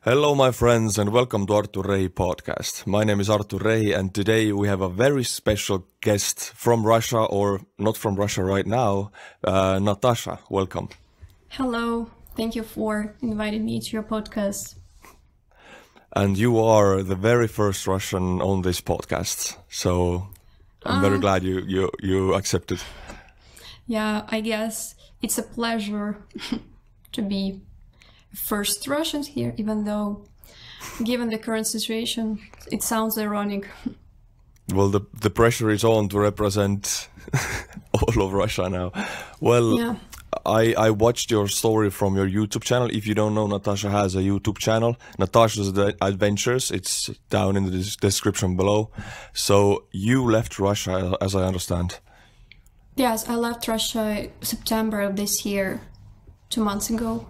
Hello, my friends, and welcome to Artur Rehi podcast. My name is Artur Rehi, and today we have a very special guest from Russia, or not from Russia right now, Natasha. Welcome. Hello, thank you for inviting me to your podcast. And you are the very first Russian on this podcast, so I'm very glad you accepted. Yeah, I guess it's a pleasure to be first Russian here, even though, given the current situation, it sounds ironic. Well, the pressure is on to represent all of Russia now. Well, Yeah. I watched your story from your YouTube channel. If you don't know, Natasha has a YouTube channel, Natasha's Adventures. It's down in the description below. So you left Russia, as I understand. Yes, I left Russia September of this year, 2 months ago.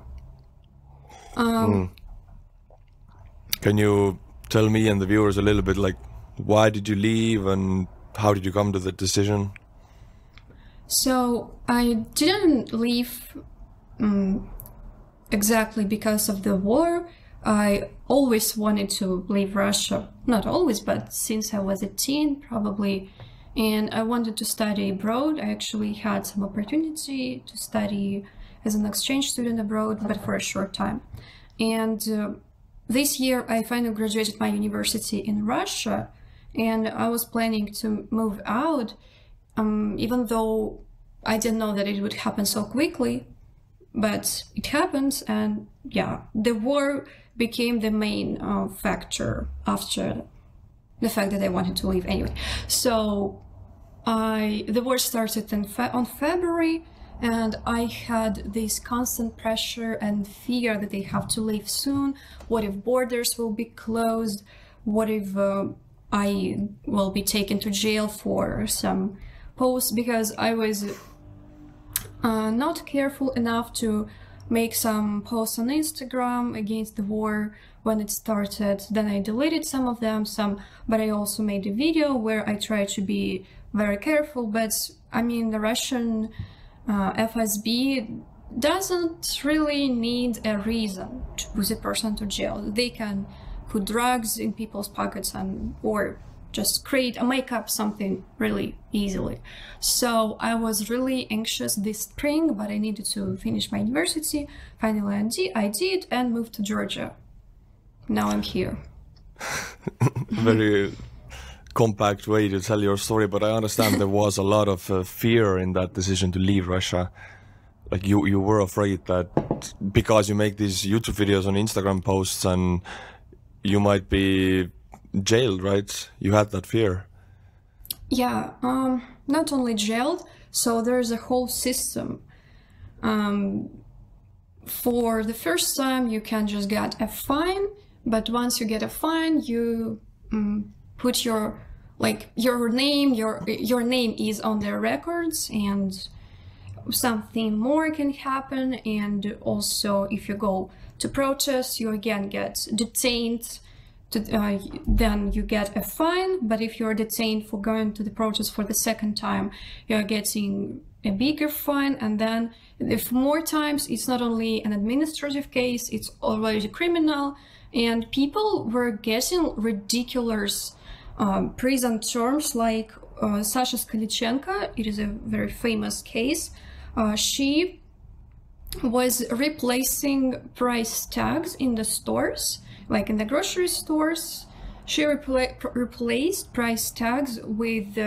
Can you tell me and the viewers a little bit, like, why did you leave and how did you come to the decision? So I didn't leave exactly because of the war. I always wanted to leave Russia. Not always, but since I was a teen, probably. And I wanted to study abroad. I actually had some opportunity to study as an exchange student abroad, but for a short time. And this year I finally graduated my university in Russia, and I was planning to move out, even though I didn't know that it would happen so quickly, but it happened. And yeah, the war became the main factor after the fact that I wanted to leave anyway. So the war started on February, and I had this constant pressure and fear that they have to leave soon. What if borders will be closed? What if I will be taken to jail for some posts? Because I was not careful enough to make some posts on Instagram against the war when it started. Then I deleted some of them, but I also made a video where I tried to be very careful. But I mean, the Russian FSB doesn't really need a reason to put a person to jail. They can put drugs in people's pockets or just make up something really easily. So I was really anxious this spring, but I needed to finish my university. Finally, I did and moved to Georgia. Now I'm here. Very compact way to tell your story, but I understand there was a lot of fear in that decision to leave Russia. Like you were afraid that because you make these YouTube videos on Instagram posts and you might be jailed, right? You had that fear. Yeah, not only jailed, so there's a whole system. For the first time, you can just get a fine, but once you get a fine, you put your name. Your name is on their records, and something more can happen. And also, if you go to protest, you again get detained. Then you get a fine. But if you're detained for going to the protest for the second time, you're getting a bigger fine. And then if more times, it's not only an administrative case, it's already criminal. And people were getting ridiculous prison terms, like Sasha Skalichenko. It is a very famous case. She was replacing price tags in the stores, like in the grocery stores. She replaced price tags with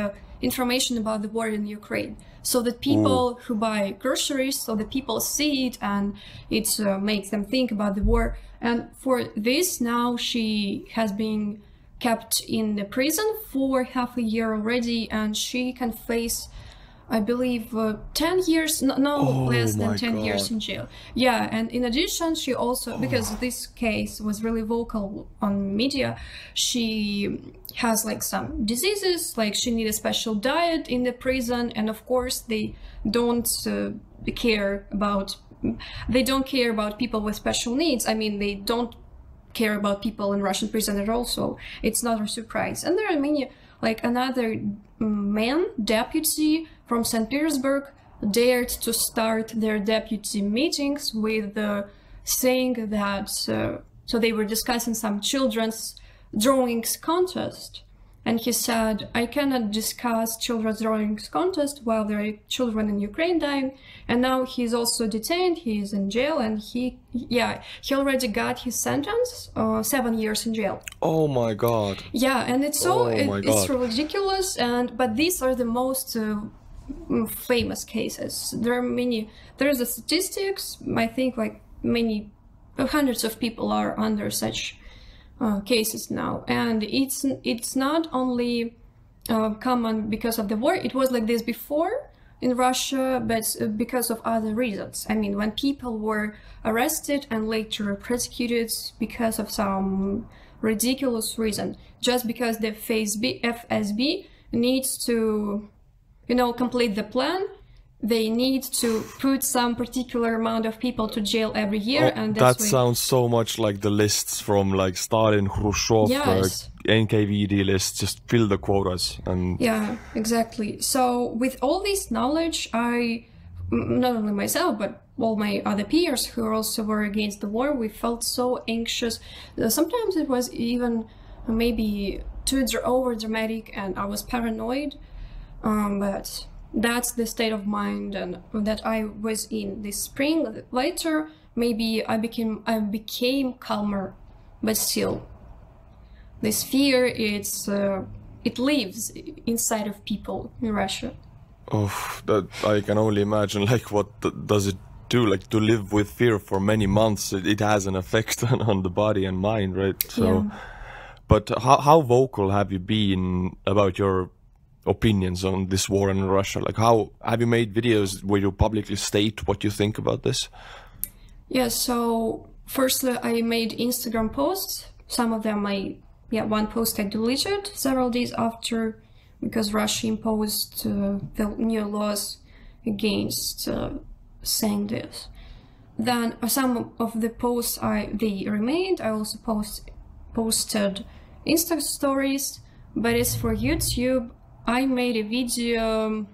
information about the war in Ukraine, so that people who buy groceries, so that people see it and it makes them think about the war. And for this, now she has been kept in the prison for half a year already, and she can face, I believe, 10 years, less than 10 years in jail. Yeah, and in addition, she also, because this case was really vocal on media, she has like some diseases, like she needs a special diet in the prison, and of course they don't care about people with special needs. I mean, they don't care about people in Russian prison at all, so it's not a surprise. And there are many, like another man, deputy from St. Petersburg, dared to start their deputy meetings with saying that So they were discussing some children's drawings contest. And he said, I cannot discuss children's drawings contest while there are children in Ukraine dying. And now he's also detained, he's in jail, and he already got his sentence, 7 years in jail. Oh my God. Yeah, and it's it's ridiculous, but these are the most famous cases. There is a statistics, I think like hundreds of people are under such cases now, and it's not only common because of the war. It was like this before in Russia, but because of other reasons. I mean, when people were arrested and later prosecuted because of some ridiculous reason, just because the FSB needs to, complete the plan. They need to put some particular amount of people to jail every year, and that sounds so much like the lists from like Stalin, Khrushchev, yes. NKVD lists. Just fill the quotas. And yeah, exactly. So with all this knowledge, I, not only myself but all my other peers who also were against the war, we felt so anxious. Sometimes it was even maybe too over dramatic, and I was paranoid. But that's the state of mind and that I was in this spring. Later, maybe I became calmer, but still, this fear it lives inside of people in Russia. Oh, that I can only imagine. Like, what does it do? Like, to live with fear for many months, it has an effect on the body and mind, right? So, yeah. But how vocal have you been about your opinions on this war in Russia? Like, how have you made videos where you publicly state what you think about this? Yeah, so firstly I made Instagram posts. Some of them one post I deleted several days after, because Russia imposed the new laws against saying this. Then some of the posts they remained. I also posted Insta stories, but as for YouTube, I made a video,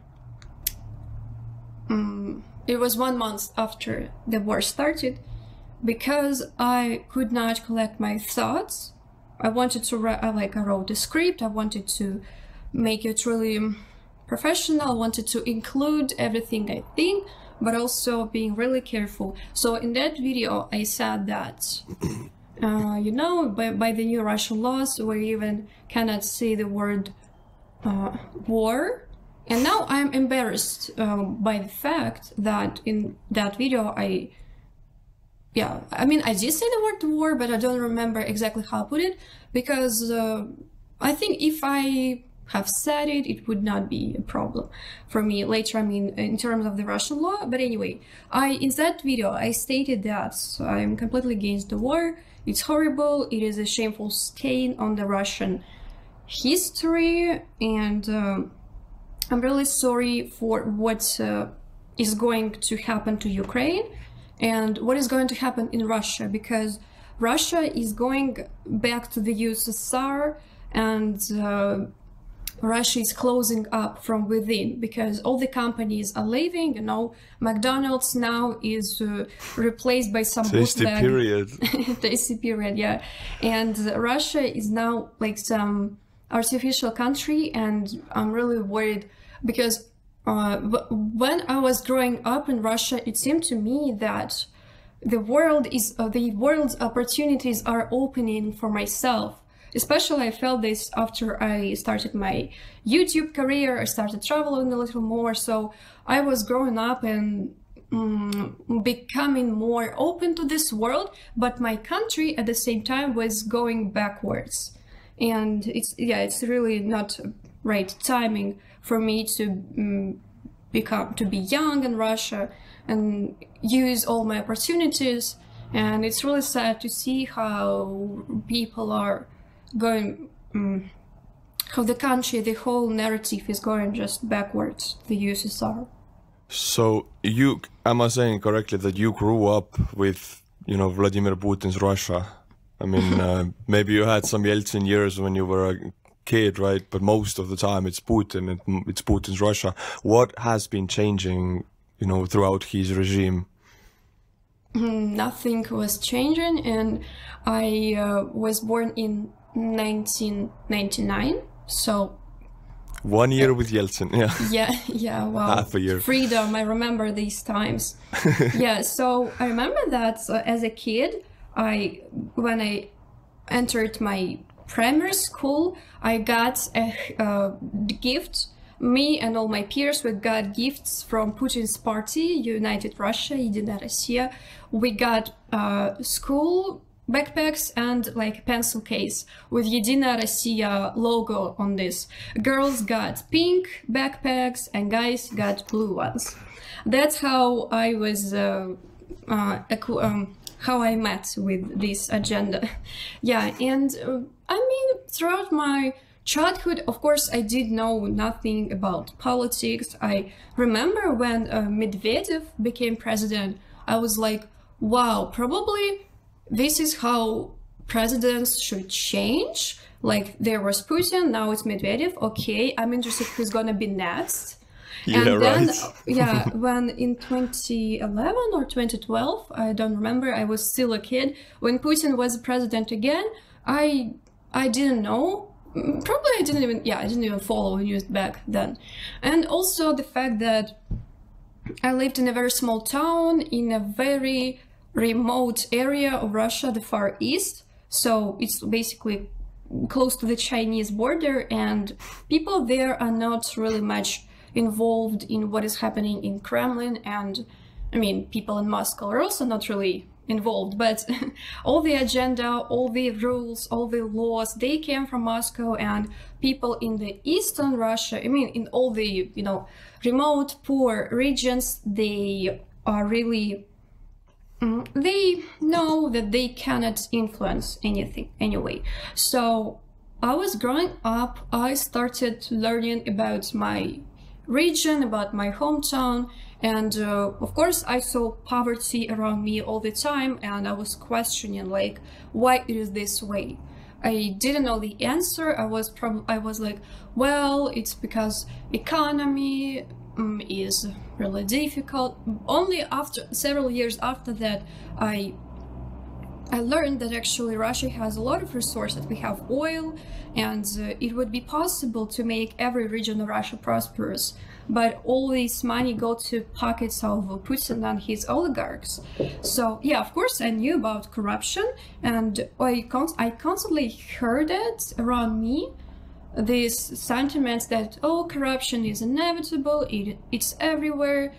it was 1 month after the war started, because I could not collect my thoughts. I wanted to I wrote a script, I wanted to make it really professional, I wanted to include everything I think, but also being really careful. So in that video, I said that, by the new Russian laws, we even cannot say the word war. And now I'm embarrassed by the fact that in that video I did say the word war, but I don't remember exactly how I put it, because I think if I have said it, it would not be a problem for me later, in terms of the Russian law. But anyway, in that video I stated that I'm completely against the war. It's horrible, it is a shameful stain on the Russian history, and I'm really sorry for what is going to happen to Ukraine and what is going to happen in Russia, because Russia is going back to the USSR, and Russia is closing up from within because all the companies are leaving. McDonald's now is replaced by some tasty bootleg period. tasty period, yeah. And Russia is now like some artificial country, and I'm really worried because when I was growing up in Russia, it seemed to me that the world's opportunities are opening for myself. Especially I felt this after I started my YouTube career. I started traveling a little more, so I was growing up and becoming more open to this world, but my country at the same time was going backwards. And it's really not right timing for me to be young in Russia and use all my opportunities. And it's really sad to see how people are going, how the country, the whole narrative is going just backwards, the USSR. So am I saying correctly that you grew up with, Vladimir Putin's Russia? I mean, maybe you had some Yeltsin years when you were a kid, right? But most of the time it's Putin, it's Putin's Russia. What has been changing, throughout his regime? nothing was changing, and I was born in 1999, so 1 year with Yeltsin, yeah. yeah, wow. Half a year. Freedom, I remember these times. Yeah, so I remember that as a kid, when I entered my primary school, I got a gift. Me and all my peers, we got gifts from Putin's party, United Russia, Единая Россия. We got school backpacks and like a pencil case with Единая Россия logo on this. Girls got pink backpacks and guys got blue ones. That's how I was, how I met with this agenda. Yeah, and I mean, throughout my childhood, of course, I did know nothing about politics. I remember when Medvedev became president, I was like, wow, probably this is how presidents should change. Like, there was Putin, now it's Medvedev. Okay, I'm interested who's gonna be next. Yeah, and then, right. yeah, when in 2011 or 2012, I don't remember, I was still a kid. When Putin was president again, I didn't know. Probably I didn't even follow news back then. And also the fact that I lived in a very small town in a very remote area of Russia, the Far East. So it's basically close to the Chinese border, and people there are not really much involved in what is happening in Kremlin. And I mean, people in Moscow are also not really involved, but all the agenda, all the rules, all the laws, they came from Moscow, and people in the Eastern Russia, I mean, in all the, remote, poor regions, they are really, they know that they cannot influence anything anyway. So I was growing up, I started learning about my region, about my hometown, and of course I saw poverty around me all the time, and I was questioning like why it is this way. I didn't know the answer. I was like, well, it's because economy is really difficult. Only after several years after that I learned that actually Russia has a lot of resources. We have oil, and it would be possible to make every region of Russia prosperous. But all this money go to pockets of Putin and his oligarchs. So yeah, of course I knew about corruption, and I constantly heard it around me. These sentiments that, oh, corruption is inevitable, it's everywhere.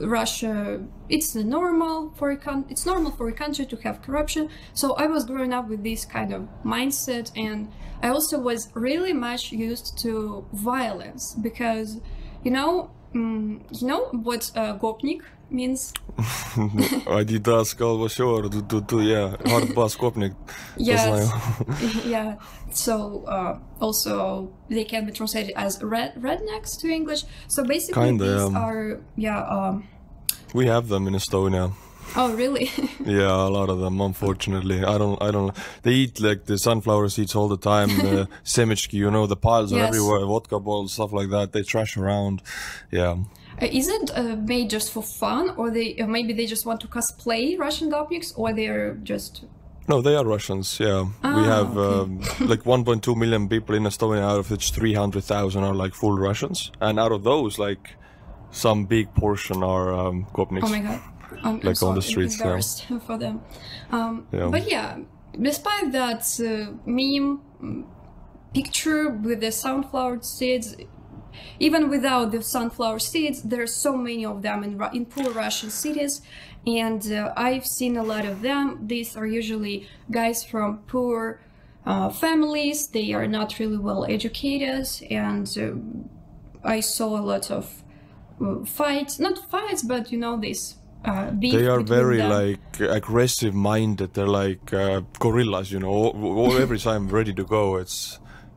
Russia, it's normal for a country to have corruption. So I was growing up with this kind of mindset, and I also was really much used to violence because, you know what gopnik means? Adidas kalvasjor, yeah, hardbass gopnik. Yes, yeah. So also they can be translated as rednecks to English. So basically, these are we have them in Estonia. Oh, really? Yeah, a lot of them, unfortunately. I don't. They eat like the sunflower seeds all the time. The semechki, the piles are everywhere. Vodka bottles, stuff like that. They trash around. Yeah. Is it made just for fun, or maybe they just want to cosplay Russian gopniks, or they're just? No, they are Russians. Yeah, we have like 1.2 million people in Estonia, out of which 300,000 are like full Russians, and out of those, like some big portion are gopniks. Oh my god. I'm like on the streets there for them. But yeah, despite that meme picture with the sunflower seeds, even without the sunflower seeds, there are so many of them in poor Russian cities, and I've seen a lot of them. These are usually guys from poor families. They are not really well educated, and I saw a lot of fights, not fights, but this. They are very like aggressive minded. They're like gorillas, every time ready to go.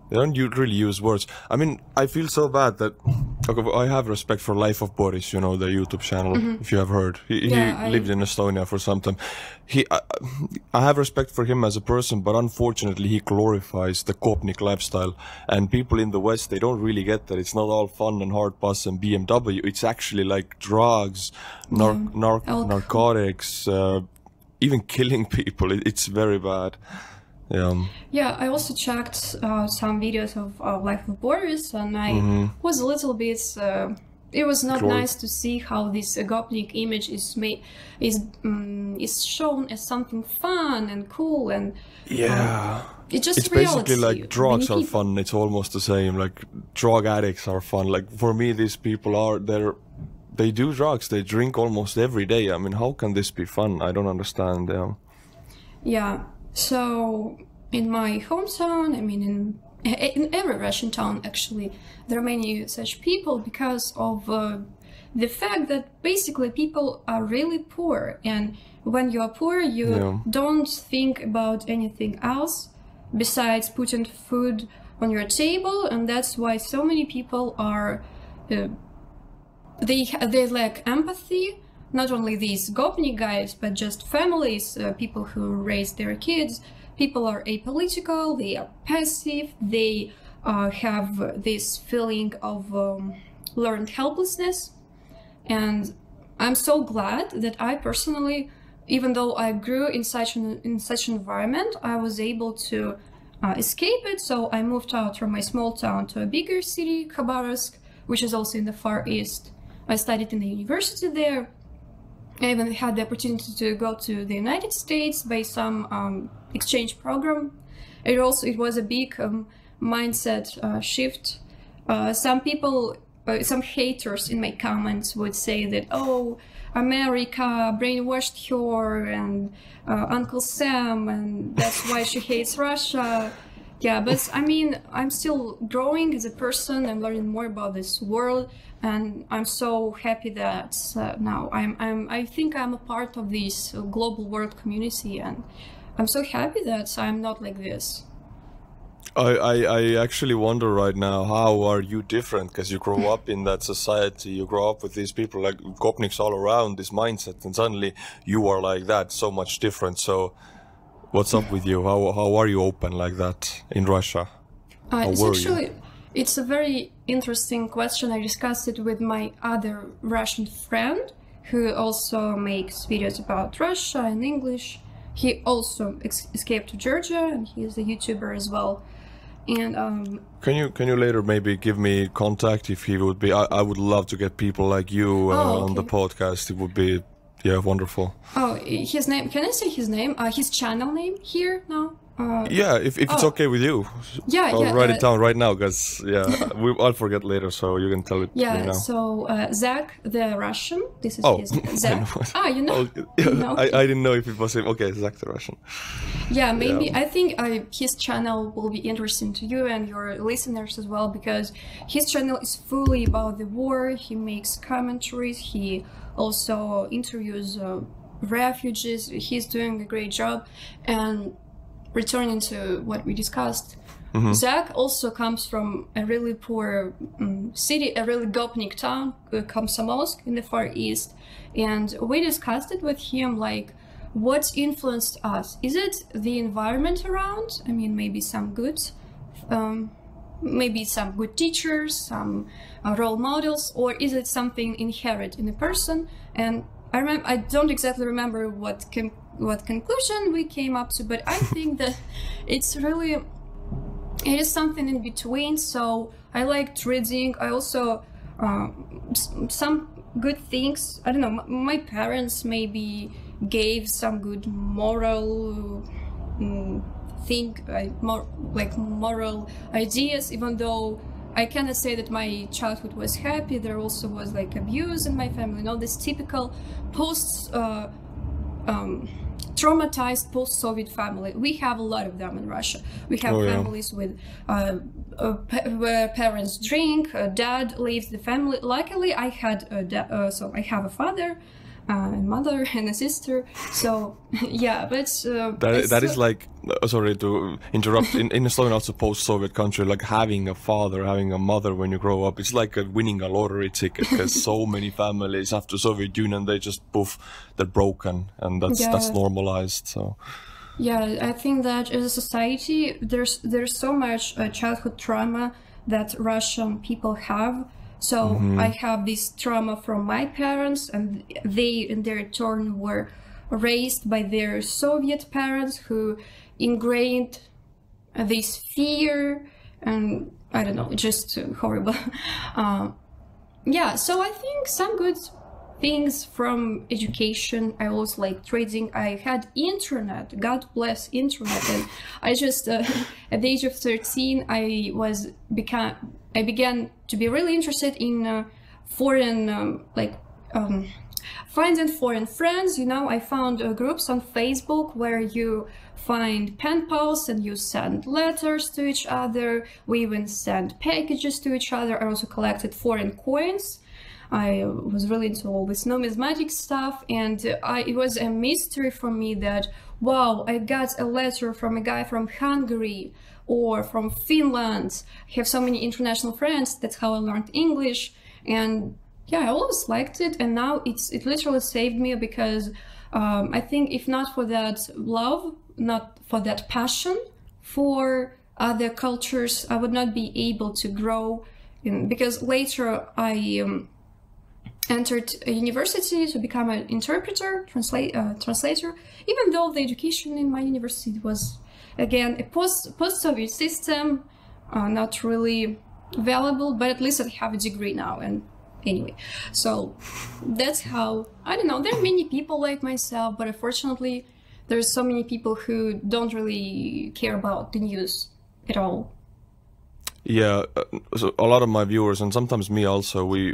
They don't really use words. I mean, I feel so bad that Okay, I have respect for Life of Boris, you know, the YouTube channel, if you have heard. He lived in Estonia for some time. I have respect for him as a person, but unfortunately he glorifies the Kopnik lifestyle. And people in the West, they don't really get that. It's not all fun and hard bus and BMW. It's actually like drugs, narcotics, even killing people. It's very bad. Yeah, I also checked some videos of Life of Boris, and I was a little bit. It was not nice to see how this Gopnik image is made, is shown as something fun and cool, and it's just it's reality. basically like drugs are fun. It's almost the same. Like drug addicts are fun. Like for me, these people they do drugs. They drink almost every day. I mean, how can this be fun? I don't understand. Yeah. So in my hometown, I mean in every Russian town actually, there are many such people because of the fact that basically people are really poor, and when you are poor you don't think about anything else besides putting food on your table, and that's why so many people are they lack empathy. Not only these Gopnik guys, but just families, people who raise their kids. People are apolitical, they are passive, they have this feeling of learned helplessness. And I'm so glad that I personally, even though I grew in such an environment, I was able to escape it. So I moved out from my small town to a bigger city, Khabarovsk, which is also in the Far East. I studied in the university there. I even had the opportunity to go to the United States by some exchange program. It was a big mindset shift. Some people, some haters in my comments would say that, oh, America brainwashed her and Uncle Sam, and that's why she hates Russia. Yeah, but I mean, I'm still growing as a person. I'm learning more about this world. And I'm so happy that now I think I'm a part of this global world community, and I'm so happy that I'm not like this. I actually wonder right now, how are you different? Because you grow up in that society, you grow up with these people like Gopniks all around, this mindset, and suddenly you are like that, so much different. So what's up with you? How are you open like that in Russia? It's a very interesting question. I discussed it with my other Russian friend who also makes videos about Russia in English. He also escaped to Georgia, and he is a YouTuber as well. And can you later maybe give me contact if he would be? I would love to get people like you on the podcast. It would be wonderful. Oh, his name? Can I say his name? His channel name here now? Yeah, if it's okay with you. I'll write it down right now, because I'll forget later, so you can tell it to me now. So Zach the Russian, this is his Zach. You know? I didn't know if it was him. Okay, Zach the Russian. Yeah, maybe. I think his channel will be interesting to you and your listeners as well, because his channel is fully about the war. He makes commentaries. He also interviews refugees. He's doing a great job. And returning to what we discussed, Zach also comes from a really poor city, a really Gopnik town, Komsomolsk in the Far East. And we discussed it with him, like, what influenced us? Is it the environment around? I mean, maybe some good teachers, some role models, or is it something inherent in a person? And I don't exactly remember what conclusion we came up to, but I think that it is something in between. So I liked reading. I also some good things. I don't know. My parents maybe gave some good moral moral ideas, even though I cannot say that my childhood was happy. There also was like abuse in my family. You know, this typical traumatized post-Soviet family. We have a lot of them in Russia. We have families with where parents drink, dad leaves the family. Luckily, I had I have a father, and mother and a sister. So yeah, but that is like, sorry to interrupt, in Estonia, also post-Soviet country, like having a father, having a mother when you grow up, it's like winning a lottery ticket, because so many families after Soviet Union, they just poof, they're broken, and that's normalized. So yeah, I think that as a society, there's so much childhood trauma that Russian people have. So I have this trauma from my parents, and they in their turn were raised by their Soviet parents who ingrained this fear, and I don't know, just horrible. Yeah, so I think some good things from education. I also like trading. I had internet, God bless internet, and I just at the age of 13 I began to be really interested in foreign finding foreign friends. I found groups on Facebook where you find pen pals and you send letters to each other. We even send packages to each other. I also collected foreign coins. I was really into all this numismatic stuff, and it was a mystery for me that, wow, I got a letter from a guy from Hungary or from Finland. I have so many international friends. That's how I learned English. And yeah, I always liked it, and now it literally saved me, because I think if not for that love, not for that passion for other cultures, I would not be able to grow. Because later I entered a university to become an interpreter, translator, even though the education in my university was, again, a post-Soviet system, not really valuable, but at least I have a degree now. And anyway, so that's how, I don't know, there are many people like myself, but unfortunately there's so many people who don't really care about the news at all. Yeah, so a lot of my viewers, and sometimes me also, I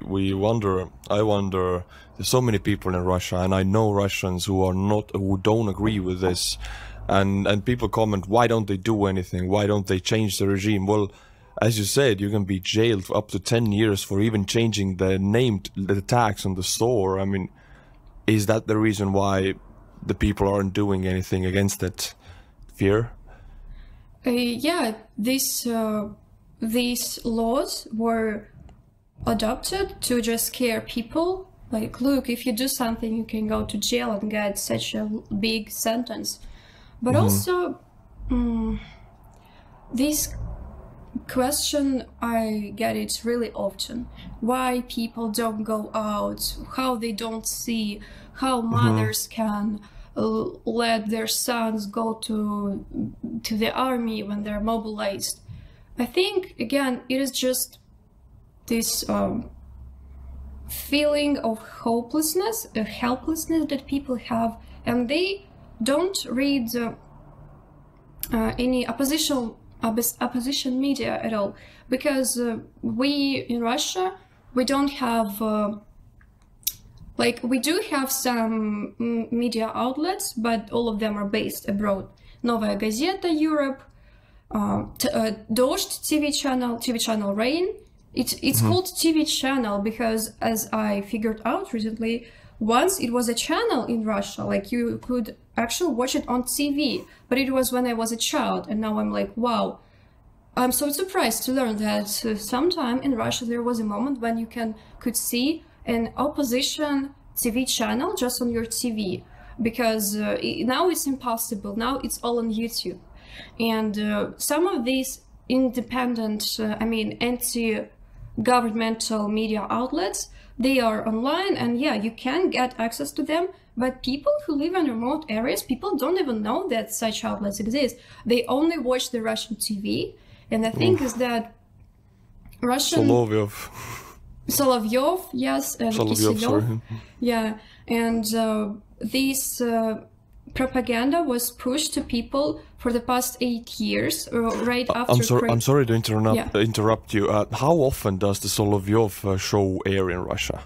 wonder, there's so many people in Russia, and I know Russians who don't agree with this, and people comment, why don't they do anything? Why don't they change the regime? Well, as you said, you can be jailed for up to 10 years for even changing the tags on the store. I mean, is that the reason why the people aren't doing anything against it? Fear? Yeah, these laws were adopted to just scare people. Like, look, if you do something, you can go to jail and get such a big sentence. But also, this question, I get it really often. Why people don't go out, how they don't see, how mothers can let their sons go to the army when they're mobilized. I think, again, it is just this feeling of hopelessness, helplessness that people have, and they don't read any opposition media at all, because we in Russia, we don't have we do have some media outlets, but all of them are based abroad. Novaya Gazeta Europe, Дождь TV channel Rain. It's called TV channel because, as I figured out recently, once it was a channel in Russia, like you could actually watch it on TV, but it was when I was a child, and now I'm like, wow, I'm so surprised to learn that sometime in Russia there was a moment when you could see an opposition TV channel just on your TV, because now it's impossible. Now it's all on YouTube. And some of these independent, anti-governmental media outlets, they are online, and yeah, you can get access to them, but people who live in remote areas, people don't even know that such outlets exist. They only watch the Russian TV, and the thing is that Russian... Solovyov, yes, and Kisilyov. Yeah, and this propaganda was pushed to people for the past 8 years, right after... I'm sorry to interrupt you. How often does the Solovyov show air in Russia?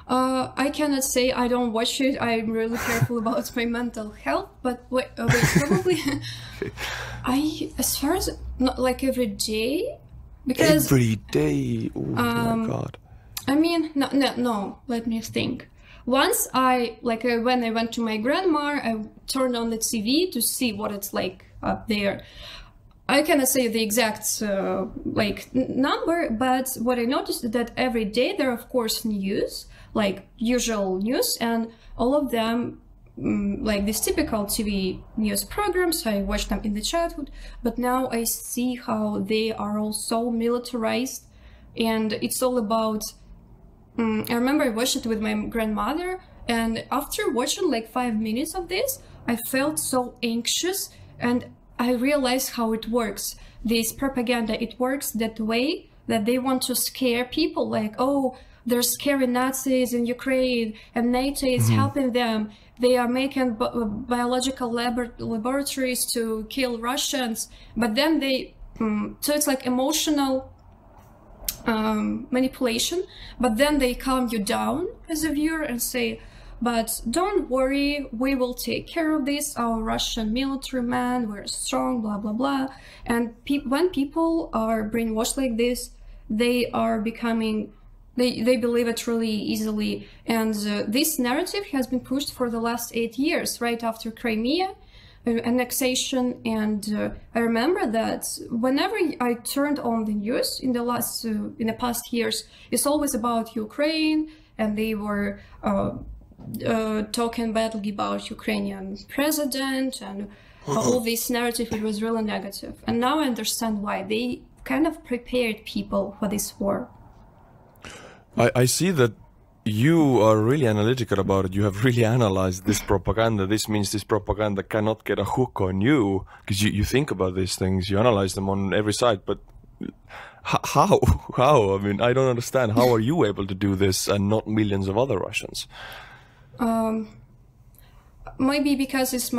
I cannot say. I don't watch it. I'm really careful about my mental health, but probably... as far as... not like every day? Because... Every day? Oh my God. No, let me think. once when I went to my grandma, I turned on the TV to see what it's like up there. I cannot say the exact number, but what I noticed is that every day there are, of course, news, like usual news, and all of them, like these typical TV news programs, I watched them in the childhood, but now I see how they are all so militarized, and it's all about, I remember I watched it with my grandmother, and after watching like 5 minutes of this, I felt so anxious, and I realized how it works. This propaganda, it works that way, that they want to scare people, like, oh, there's scary Nazis in Ukraine and NATO is helping them. They are making biological laboratories to kill Russians. But then so it's like emotional manipulation. But then they calm you down as a viewer and say, but don't worry, we will take care of this. Our Russian military men, we're strong, blah, blah, blah. And when people are brainwashed like this, they are becoming, they believe it really easily. And this narrative has been pushed for the last 8 years, right after Crimea annexation. And I remember that whenever I turned on the news in the past years, it's always about Ukraine, and they were talking badly about Ukrainian president and all this narrative. It was really negative. And now I understand why. They kind of prepared people for this war. I see that you are really analytical about it. You have really analyzed this propaganda. This means this propaganda cannot get a hook on you, because you think about these things, you analyze them on every side. But how? I mean, I don't understand. How are you able to do this and not millions of other Russians? Maybe because of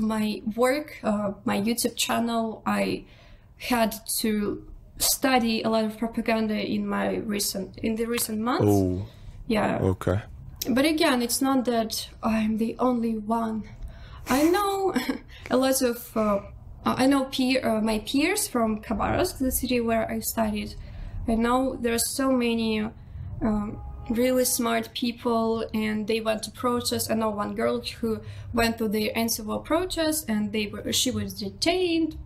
my work, my YouTube channel, I had to study a lot of propaganda in the recent months. Oh. Yeah. Okay. But again, it's not that I'm the only one. I know a lot of my peers from Khabarovsk, the city where I studied. I know there are so many really smart people, and they went to protest. I know one girl who went to the anti-war protest, and she was detained,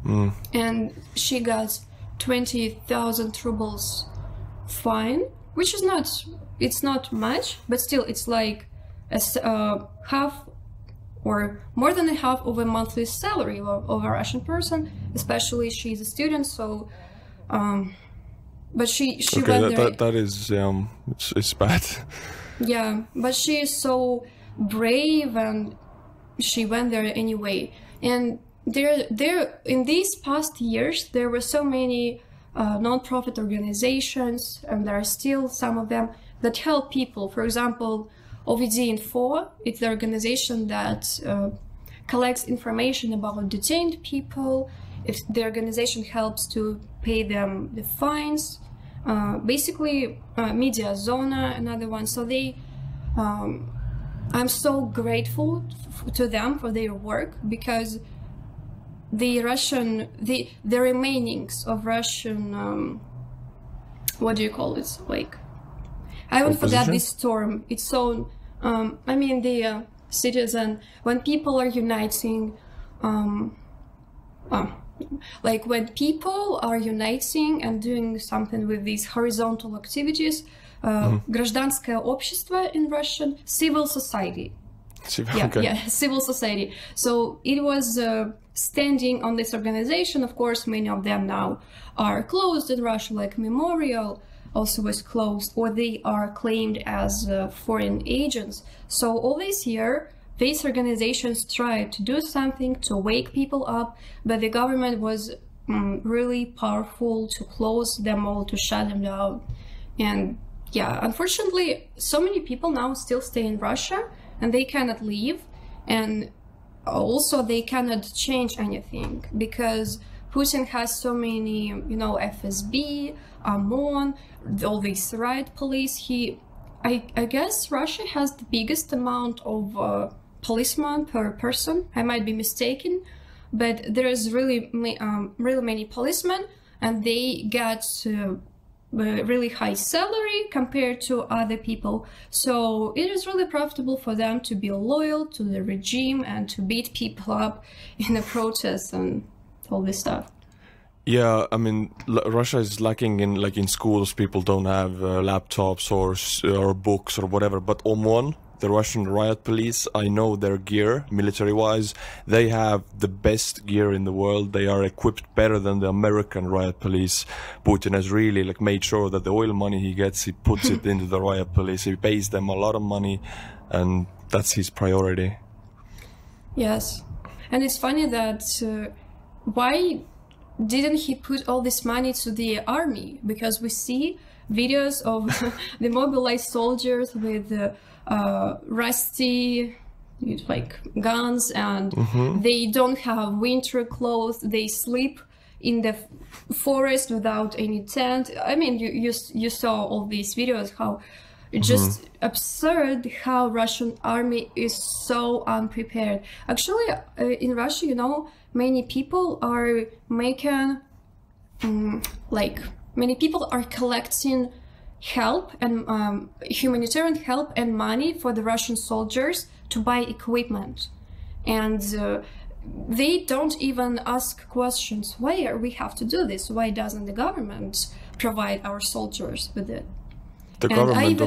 and she got 20,000 rubles fine, which is not much, but still it's like half or more than a half of a monthly salary of a Russian person, especially she's a student. So but she okay, went there. that is it's bad. Yeah, but she is so brave, and she went there anyway. And there in these past years, there were so many non-profit organizations, and there are still some of them that help people. For example, OVD Info, it's the organization that collects information about detained people. If the organization helps to pay them the fines. Basically, Media Zona, another one. So I'm so grateful to them for their work, because the remainings of Russian, what do you call it? Like, I would forget this term. It's so, the citizen, when people are uniting, like when people are uniting and doing something with these horizontal activities, гражданское общество in Russian, civil society. Civil society. So it was standing on this organization. Of course, many of them now are closed in Russia, like Memorial also was closed, or they are claimed as foreign agents. So all this year, these organizations tried to do something to wake people up, but the government was really powerful to close them all, to shut them down. And yeah, unfortunately, so many people now still stay in Russia, and they cannot leave. And also they cannot change anything, because Putin has so many, FSB, OMON, all these riot police. I guess Russia has the biggest amount of policemen per person. I might be mistaken, but there is really many policemen, and they get really high salary compared to other people. So it is really profitable for them to be loyal to the regime and to beat people up in the protests and all this stuff. Yeah, I mean, Russia is lacking in, like, in schools, people don't have laptops or books or whatever, but OMON, the Russian riot police, I know their gear, military-wise, they have the best gear in the world. They are equipped better than the American riot police. Putin has really, like, made sure that the oil money he gets, he puts it into the riot police. He pays them a lot of money, and that's his priority. Yes, and it's funny that why didn't he put all this money to the army? Because we see videos of the mobilized soldiers with rusty, like, guns, and they don't have winter clothes. They sleep in the forest without any tent. I mean, you saw all these videos, how it's just absurd how Russian army is so unprepared. Actually, in Russia, you know, many people are making, many people are collecting help and humanitarian help and money for the Russian soldiers to buy equipment. And they don't even ask questions. Why we have to do this? Why doesn't the government provide our soldiers with it? The government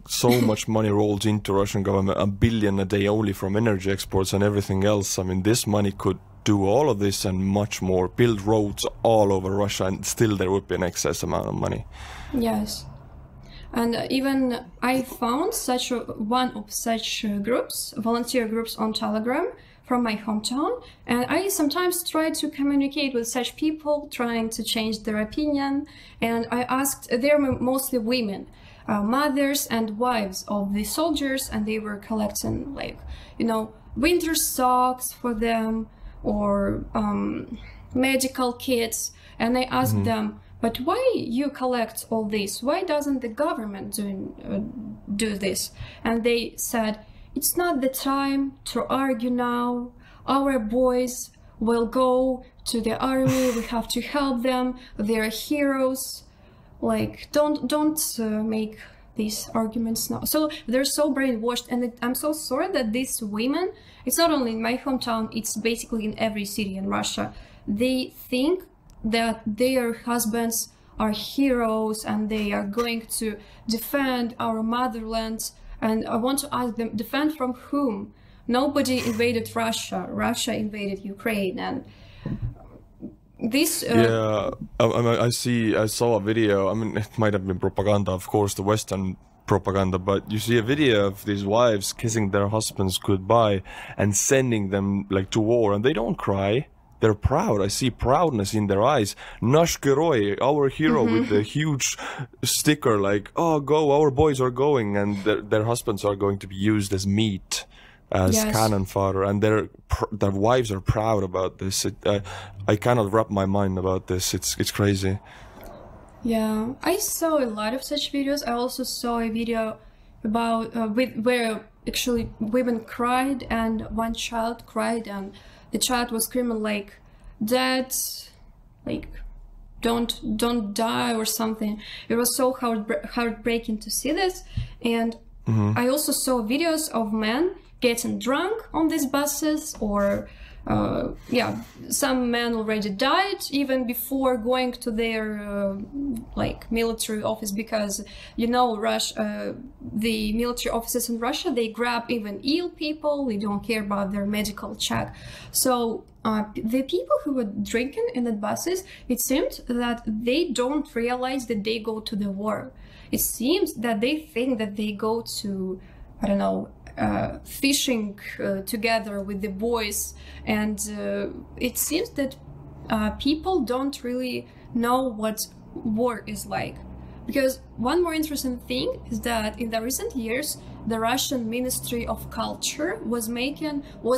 so much money rolls into Russian government, $1 billion a day only from energy exports and everything else. I mean, this money could do all of this and much more, build roads all over Russia, and still there would be an excess amount of money. Yes. And even I found one of such groups, volunteer groups on Telegram from my hometown, and I sometimes try to communicate with such people, trying to change their opinion. And I asked, they're mostly women, mothers and wives of the soldiers, and they were collecting, like, you know, winter socks for them or medical kits. And I asked them, but why you collect all this? Why doesn't the government do this? And they said, it's not the time to argue now. Our boys will go to the army. We have to help them. They're heroes. Like, don't make these arguments now. So they're so brainwashed, and I'm so sorry that these women, it's not only in my hometown, it's basically in every city in Russia. They think that their husbands are heroes and they are going to defend our motherland. And I want to ask them, defend from whom? Nobody invaded Russia. Russia invaded Ukraine, and this. Yeah, I saw a video. I mean, it might have been propaganda, of course, the Western propaganda, but you see a video of these wives kissing their husbands goodbye and sending them, like, to war, and they don't cry. They're proud. I see proudness in their eyes. Nash Geroi, our hero, with the huge sticker, like, oh, go, our boys are going, and their husbands are going to be used as meat, as cannon fodder, and their wives are proud about this. I cannot wrap my mind about this. It's crazy. Yeah, I saw a lot of such videos. I also saw a video about where actually women cried and one child cried, and the child was screaming like, "Dad, like, don't die" or something. It was so heartbreaking to see this. And I also saw videos of men getting drunk on these buses, or some men already died even before going to their like military office, because you know the military offices in Russia, they grab even ill people. They don't care about their medical check. So the people who were drinking in the buses, it seemed that they don't realize that they go to the war. It seems that they think that they go to, I don't know, fishing together with the boys, and it seems that people don't really know what war is like. Because one more interesting thing is that in the recent years, the Russian Ministry of Culture was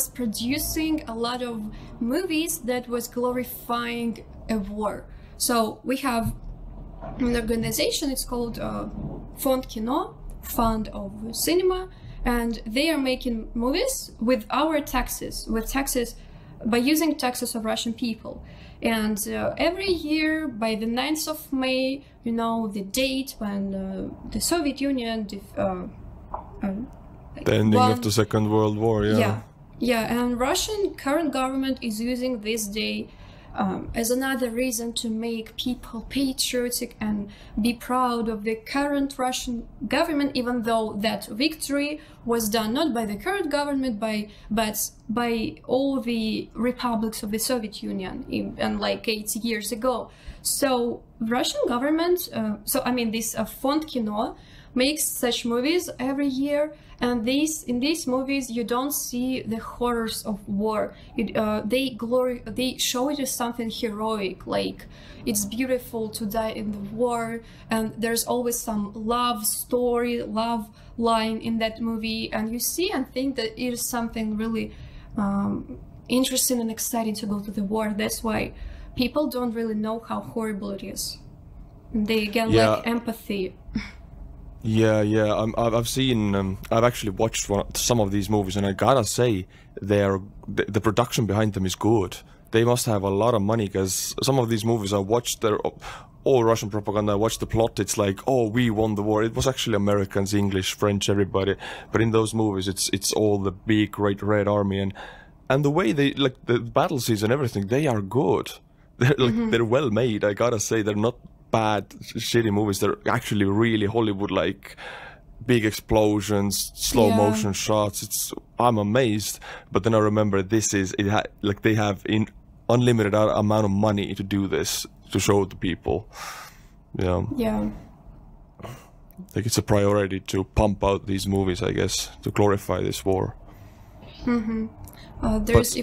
producing a lot of movies that was glorifying a war. So we have an organization, it's called Fond Kino, Fund of Cinema, and they are making movies with our taxes, with taxes by using taxes of Russian people. And every year, by the 9th of May, you know, the date when the Soviet Union, the ending of the Second World War, yeah, and Russian current government is using this day as another reason to make people patriotic and be proud of the current Russian government, even though that victory was done not by the current government, but by all the republics of the Soviet Union, and like 80 years ago. So Russian government, this Fond Kino makes such movies every year, and in these movies you don't see the horrors of war. They show it as something heroic, like it's beautiful to die in the war, and there's always some love story, love line in that movie, and you see and think that it is something really interesting and exciting to go to the war. That's why people don't really know how horrible it is. And they again lack empathy. Yeah. I've actually watched some of these movies, and I gotta say, the production behind them is good. They must have a lot of money, because some of these movies I watched, they're all Russian propaganda. I watched the plot, it's like, oh, we won the war. It was actually Americans, English, French, everybody. But in those movies, it's all the big, great Red Army, and the way they, like, the battle scenes and everything, they are good. They're like, they're well made. I gotta say, they're not bad, shitty movies. They're actually really Hollywood, like big explosions, slow motion shots. I'm amazed. But then I remember they have unlimited amount of money to do this, to show the people. Yeah. Like, it's a priority to pump out these movies, I guess, to glorify this war. There's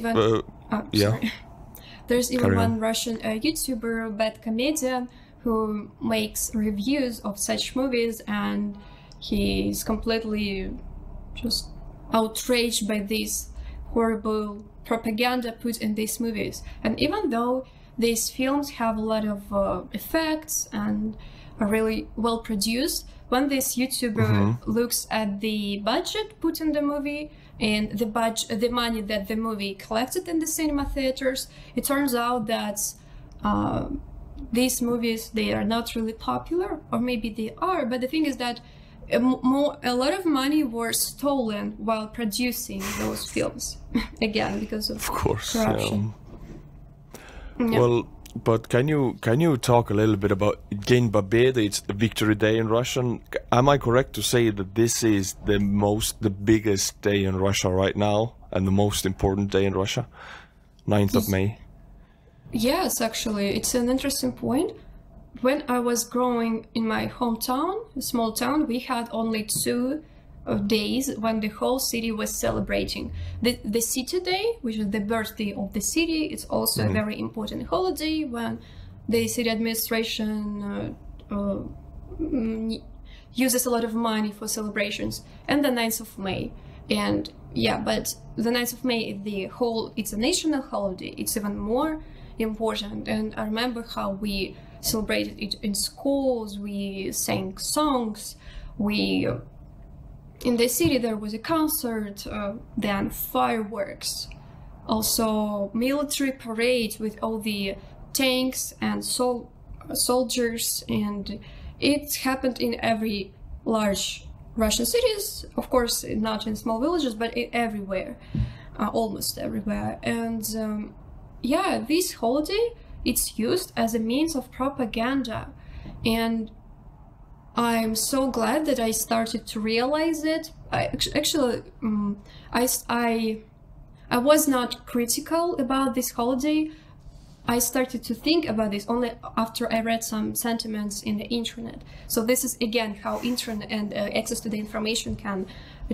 even one Russian YouTuber, Bad Comedian, who makes reviews of such movies, and he's completely just outraged by this horrible propaganda put in these movies. And even though these films have a lot of effects and are really well produced, when this YouTuber looks at the budget put in the movie and the money that the movie collected in the cinema theaters, it turns out that these movies, they are not really popular, or maybe they are, but the thing is that a lot of money was stolen while producing those films. Again, because of corruption. Yeah. Well, but can you talk a little bit about День Победы? It's the Victory Day in Russian. Am I correct to say that this is the biggest day in Russia right now, and the most important day in Russia? 9th of May. Yes, actually, it's an interesting point. When I was growing in my hometown, a small town, we had only 2 days when the whole city was celebrating. The City Day, which is the birthday of the city, it's also a very important holiday when the city administration uses a lot of money for celebrations, and the 9th of May. And yeah, but the 9th of May, it's a national holiday. It's even more important. And I remember how we celebrated it in schools. We sang songs. In the city there was a concert, then fireworks, also military parade with all the tanks and soldiers, and it happened in every large Russian cities, of course not in small villages, but everywhere, almost everywhere. And this holiday, it's used as a means of propaganda, and I'm so glad that I started to realize it. I was not critical about this holiday. I started to think about this only after I read some sentiments in the internet. So this is again how internet and access to the information can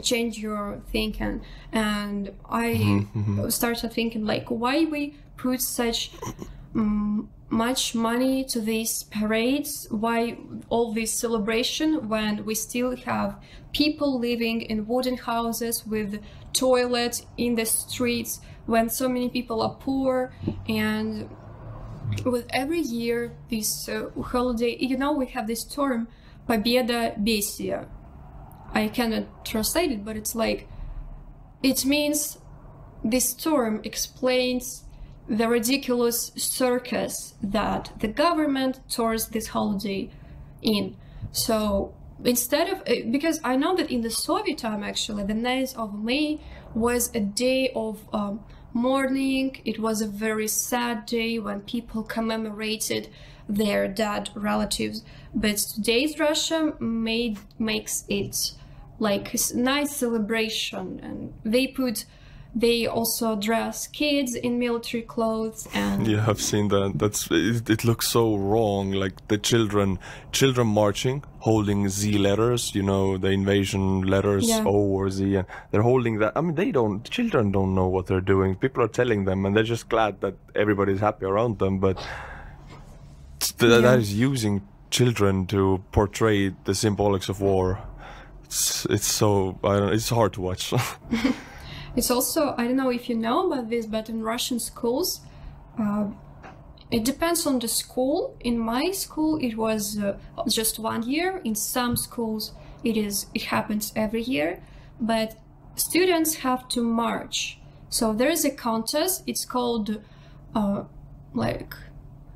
change your thinking. And I started thinking, like, why we put such much money to these parades, why all this celebration when we still have people living in wooden houses with toilets in the streets, when so many people are poor. And with every year this holiday, we have this term Победа Бесия. I cannot translate it, but it's like, it means this term explains the ridiculous circus that the government throws this holiday in. So instead of, because I know that in the Soviet time, actually, the 9th of May was a day of mourning. It was a very sad day when people commemorated their dead relatives. But today's Russia makes it like a nice celebration, and they also dress kids in military clothes. And yeah, I've seen that. It looks so wrong. Like the children marching, holding Z letters, you know, the invasion letters, Yeah. O or Z, and they're holding that. I mean, children don't know what they're doing. People are telling them, and they're just glad that everybody's happy around them. But that is using children to portray the symbolics of war. It's so, it's hard to watch. it's also, I don't know if you know about this, but in Russian schools, it depends on the school. In my school, it was just 1 year. In some schools, it happens every year. But students have to march. So there is a contest. It's called like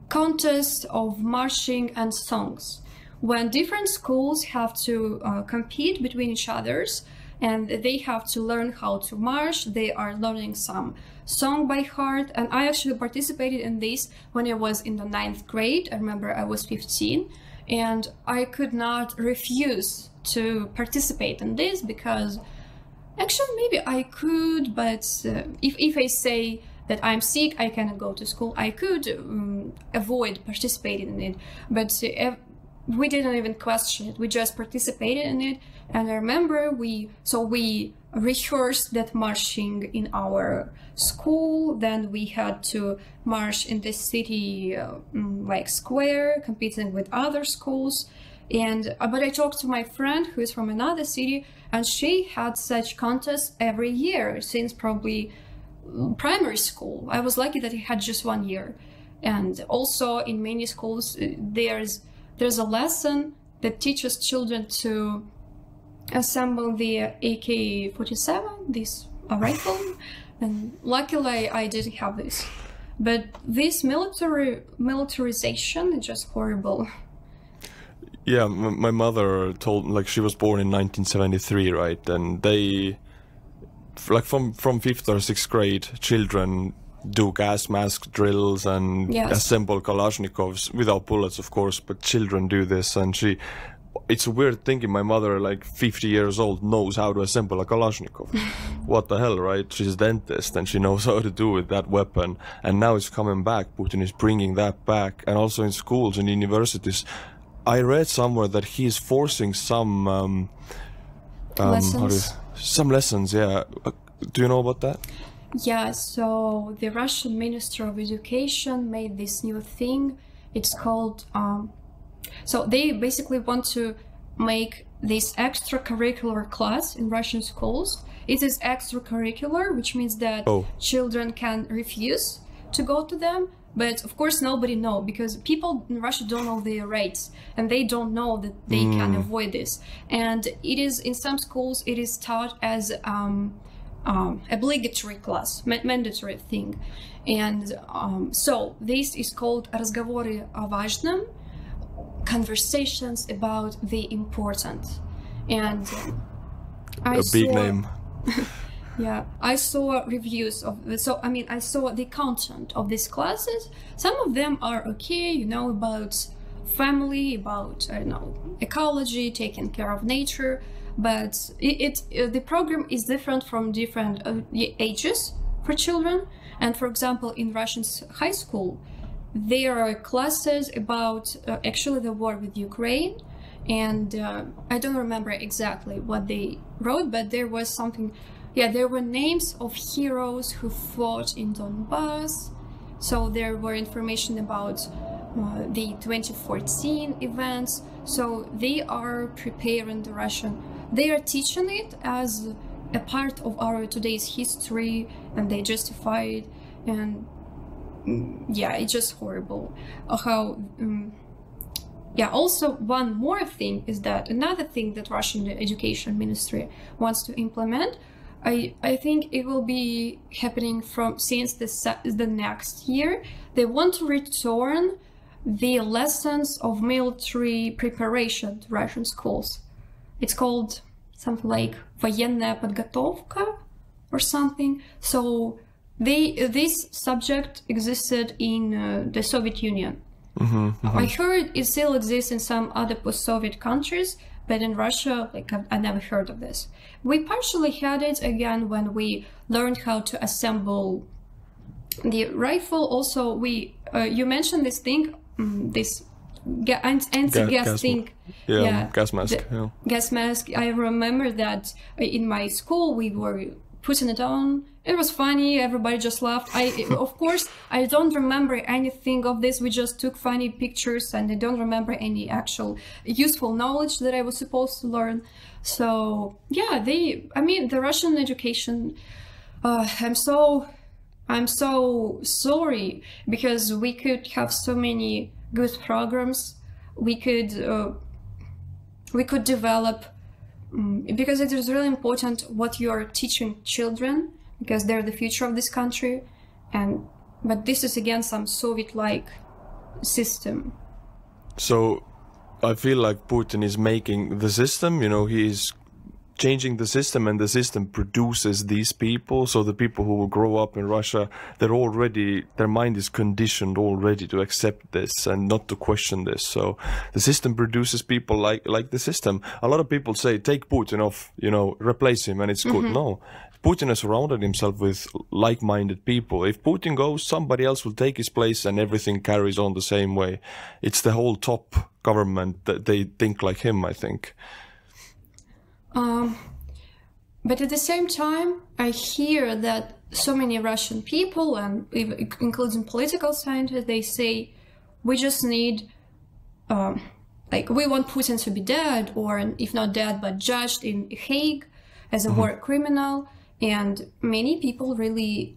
contest of marching and songs, when different schools have to compete between each others, and they have to learn how to march. They are learning some song by heart, and I actually participated in this when I was in the 9th grade. I remember I was 15, and I could not refuse to participate in this, because actually maybe I could, but if I say that I'm sick, I cannot go to school, I could avoid participating in it. But we didn't even question it. We just participated in it. And I remember we rehearsed that marching in our school. Then we had to march in the city like square, competing with other schools. And but I talked to my friend who is from another city, and she had such contests every year since probably primary school. I was lucky that I had just 1 year. And also in many schools there's a lesson that teaches children to assemble the AK-47, this rifle, and luckily I didn't have this. But this militarization is just horrible. Yeah, my mother told, like, she was born in 1973, right? And they, like, from 5th or 6th grade, children do gas mask drills and assemble Kalashnikovs without bullets, of course, but children do this. And it's weird thinking my mother, like 50 years old, knows how to assemble a Kalashnikov. What the hell, right? She's a dentist and she knows how to do with that weapon. And now it's coming back. Putin is bringing that back. And also in schools and universities, I read somewhere that he is forcing some lessons. Some lessons, yeah. Do you know about that? Yeah, so the Russian Minister of Education made this new thing. It's called, so they basically want to make this extracurricular class in Russian schools. It is extracurricular, which means that children can refuse to go to them. But of course, nobody knows, because people in Russia don't know their rights, and they don't know that they can avoid this. And it is, in some schools, it is taught as obligatory class, mandatory thing. And so this is called разговоры о важном, conversations about the important. And a big name. Yeah, I saw reviews of I saw the content of these classes. Some of them are okay, you know, about family, about, I don't know, ecology, taking care of nature. But the program is different from different ages for children. And for example, in Russian high school, there are classes about actually the war with Ukraine. And I don't remember exactly what they wrote, but there was something. Yeah, there were names of heroes who fought in Donbass. So there were information about the 2014 events. So they are preparing the Russian. They are teaching it as a part of our today's history, and they justify it. And yeah, it's just horrible. Yeah, also one more thing is that another thing that Russian Education Ministry wants to implement, I think it will be happening since the next year. They want to return the lessons of military preparation to Russian schools. It's called something like военная подготовка or something. So this subject existed in the Soviet Union. I heard it still exists in some other post-Soviet countries, but in Russia, like I never heard of this. We partially had it again when we learned how to assemble the rifle. Also, you mentioned this thing, this anti-gas thing. Gas mask. Gas mask. I remember that in my school we were putting it on. It was funny. Everybody just laughed. Of course, I don't remember anything of this. We just took funny pictures, and I don't remember any actual useful knowledge that I was supposed to learn. So yeah, the Russian education. I'm so sorry, because we could have so many good programs. We could develop, because it is really important what you are teaching children, because they're the future of this country. But this is again some Soviet-like system. So I feel like Putin is making the system, he's changing the system, and the system produces these people. So the people who will grow up in Russia, their mind is conditioned already to accept this and not to question this. So the system produces people like the system. A lot of people say, take Putin off, replace him and it's good. No, Putin has surrounded himself with like-minded people. If Putin goes, somebody else will take his place and everything carries on the same way. It's the whole top government that they think like him, I think. But at the same time, I hear that so many Russian people, and even including political scientists, they say we just need, we want Putin to be dead, or if not dead, but judged in Hague as a war criminal. And many people really,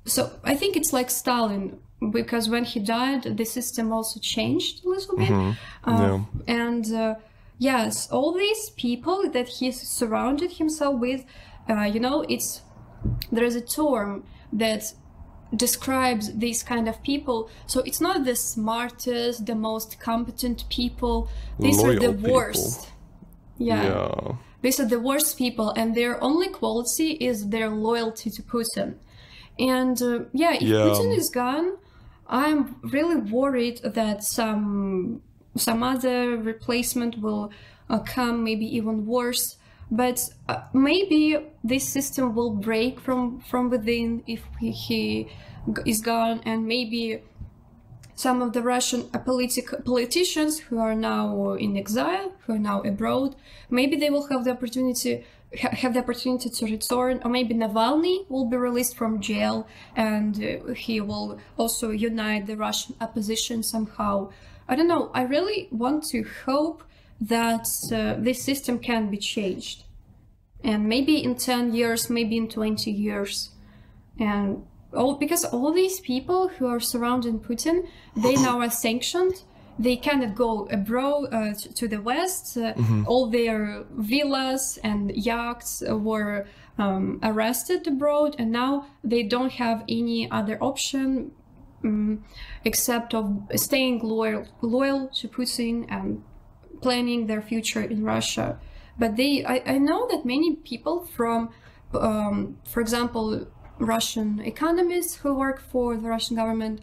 so I think it's like Stalin, because when he died, the system also changed a little bit. Yes, all these people that he surrounded himself with, there is a term that describes these kind of people. So it's not the smartest, the most competent people. These are the worst. Yeah. These are the worst people, and their only quality is their loyalty to Putin. And if Putin is gone, I'm really worried that some other replacement will come, maybe even worse. But maybe this system will break from within if he is gone, and maybe some of the Russian politicians who are now in exile, who are now abroad, maybe they will have the opportunity to return, or maybe Navalny will be released from jail, and he will also unite the Russian opposition somehow. I don't know. I really want to hope that this system can be changed. And maybe in 10 years, maybe in 20 years. And because all these people who are surrounding Putin, they now are sanctioned. They cannot go abroad to the West. All their villas and yachts were arrested abroad. And now they don't have any other option except of staying loyal to Putin and planning their future in Russia. But I know that many people from, for example, Russian economists who work for the Russian government,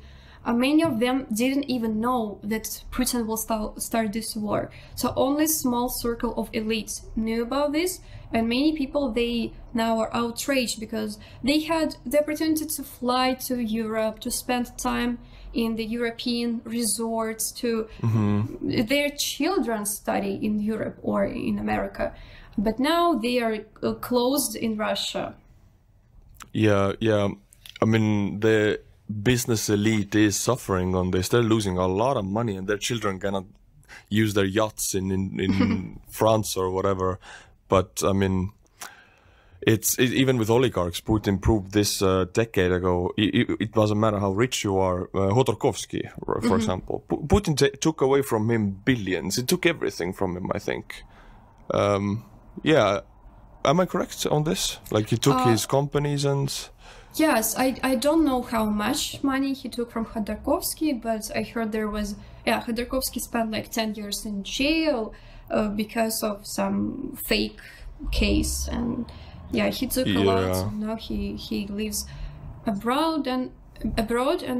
many of them didn't even know that Putin will start this war. So only a small circle of elites knew about this, and many people, they now are outraged because they had the opportunity to fly to Europe, to spend time in the European resorts, to their children study in Europe or in America. But now they are closed in Russia. Yeah. I mean, the business elite is suffering on this. They're losing a lot of money, and their children cannot use their yachts in France or whatever. But I mean, it's even with oligarchs. Putin proved this a decade ago. It doesn't matter how rich you are. Khodorkovsky, for example, Putin took away from him billions. It took everything from him, I think. am I correct on this? Like he took his companies and... Yes, I don't know how much money he took from Khodorkovsky, but I heard there was... Yeah, Khodorkovsky spent like 10 years in jail because of some fake case. And yeah, he took a lot. So now he lives abroad. And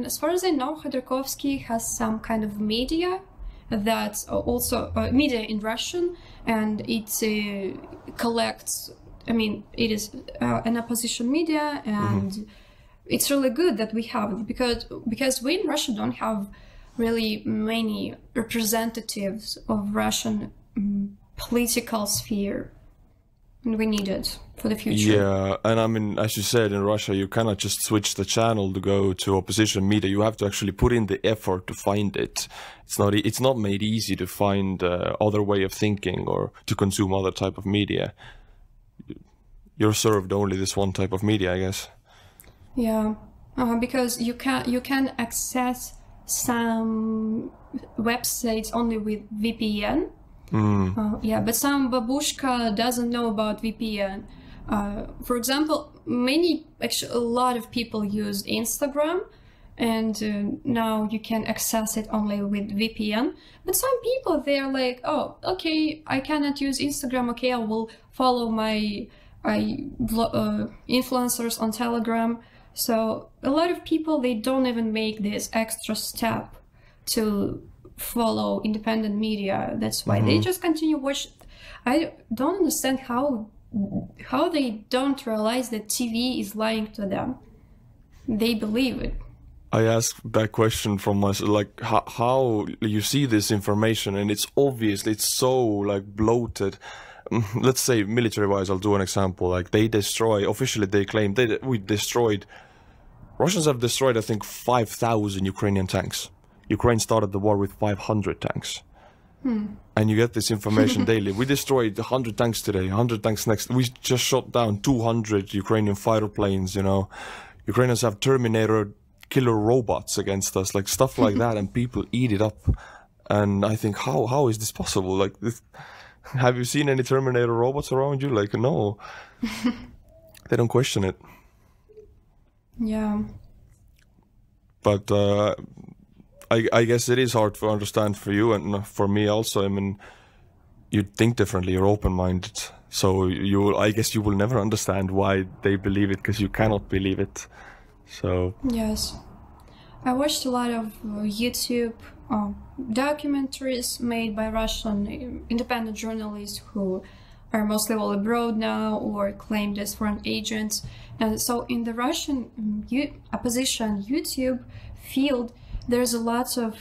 as far as I know, Khodorkovsky has some kind of media that's also media in Russian, and it collects... I mean, it is an opposition media, and it's really good that we have it, because we in Russia don't have really many representatives of Russian political sphere, and we need it for the future. Yeah, and I mean, as you said, in Russia, you cannot just switch the channel to go to opposition media. You have to actually put in the effort to find it. It's not made easy to find other way of thinking or to consume other type of media. You're served only this one type of media, I guess. Yeah, because you can access some websites only with VPN. Yeah, but some babushka doesn't know about VPN. For example, a lot of people use Instagram, and now you can access it only with VPN. But some people, they're like, oh, okay, I cannot use Instagram. Okay, I will follow my influencers on Telegram. So a lot of people, they don't even make this extra step to follow independent media. That's why they just continue watch. I don't understand how they don't realize that TV is lying to them. They believe it. I asked that question from myself, like how you see this information, and it's obviously it's so like bloated. Let's say military-wise, I'll do an example. Like officially they claim Russians have destroyed, I think, 5,000 Ukrainian tanks. Ukraine started the war with 500 tanks. And you get this information daily. We destroyed 100 tanks today, 100 tanks next. We just shot down 200 Ukrainian fighter planes, you know. Ukrainians have Terminator killer robots against us, like stuff like that, and people eat it up. And I think, how is this possible? Like this... Have you seen any Terminator robots around you? Like, no. They don't question it. Yeah. But I guess it is hard to understand for you and for me also. I mean, you think differently, you're open-minded. So I guess you will never understand why they believe it, because you cannot believe it. So... Yes. I watched a lot of YouTube documentaries made by Russian independent journalists who are mostly all abroad now or claimed as foreign agents. And so in the Russian opposition YouTube field, there's a lot of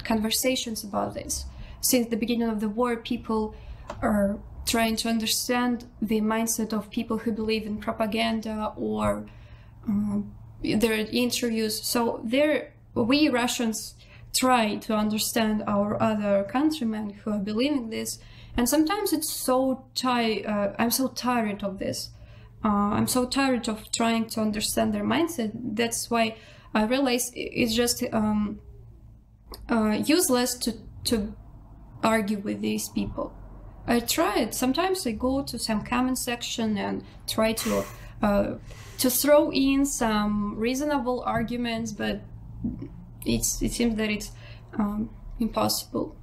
conversations about this. Since the beginning of the war, people are trying to understand the mindset of people who believe in propaganda or their interviews. So we Russians try to understand our other countrymen who are believing this, and sometimes it's so I'm so tired of this. I'm so tired of trying to understand their mindset. That's why I realize it's just useless to argue with these people. I tried. Sometimes I go to some comment section and try to throw in some reasonable arguments, but it seems that it's impossible.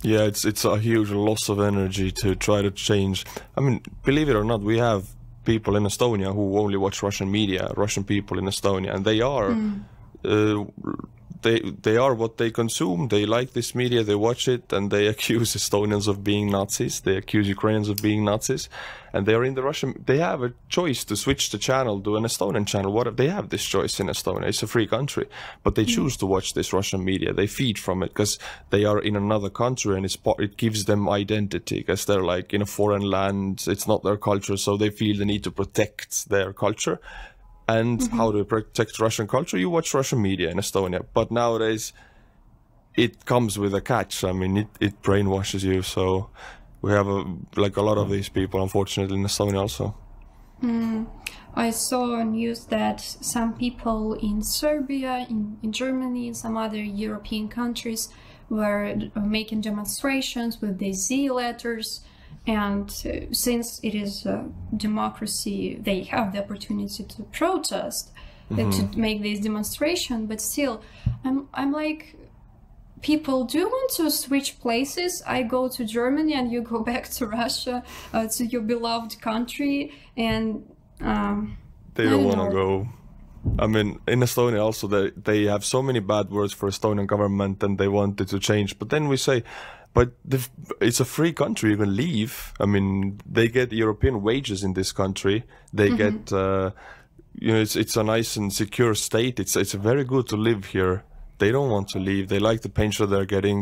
Yeah, it's a huge loss of energy to try to change. I mean, believe it or not, we have people in Estonia who only watch Russian media, Russian people in Estonia, and they are they are what they consume. They like this media, they watch it, and they accuse Estonians of being Nazis. They accuse Ukrainians of being Nazis, and they are in the Russian. They have a choice to switch the channel to an Estonian channel. What if they have this choice in Estonia? It's a free country, but they choose to watch this Russian media. They feed from it because they are in another country, and it gives them identity because they're like in a foreign land. It's not their culture, so they feel the need to protect their culture. And how to protect Russian culture? You watch Russian media in Estonia. But nowadays, it comes with a catch. I mean, it brainwashes you. So we have a lot of these people, unfortunately, in Estonia also. I saw news that some people in Serbia, in Germany, in some other European countries were making demonstrations with the Z letters. And since it is a democracy, they have the opportunity to protest, to make this demonstration. But still, I'm like, people do want to switch places. I go to Germany and you go back to Russia, to your beloved country, and they don't want to go. I mean, in Estonia also, they have so many bad words for Estonian government, and they wanted to change. But then we say, but it's a free country, you can leave. I mean, they get European wages in this country. They get, you know, it's a nice and secure state. It's very good to live here. They don't want to leave. They like the pension they're getting.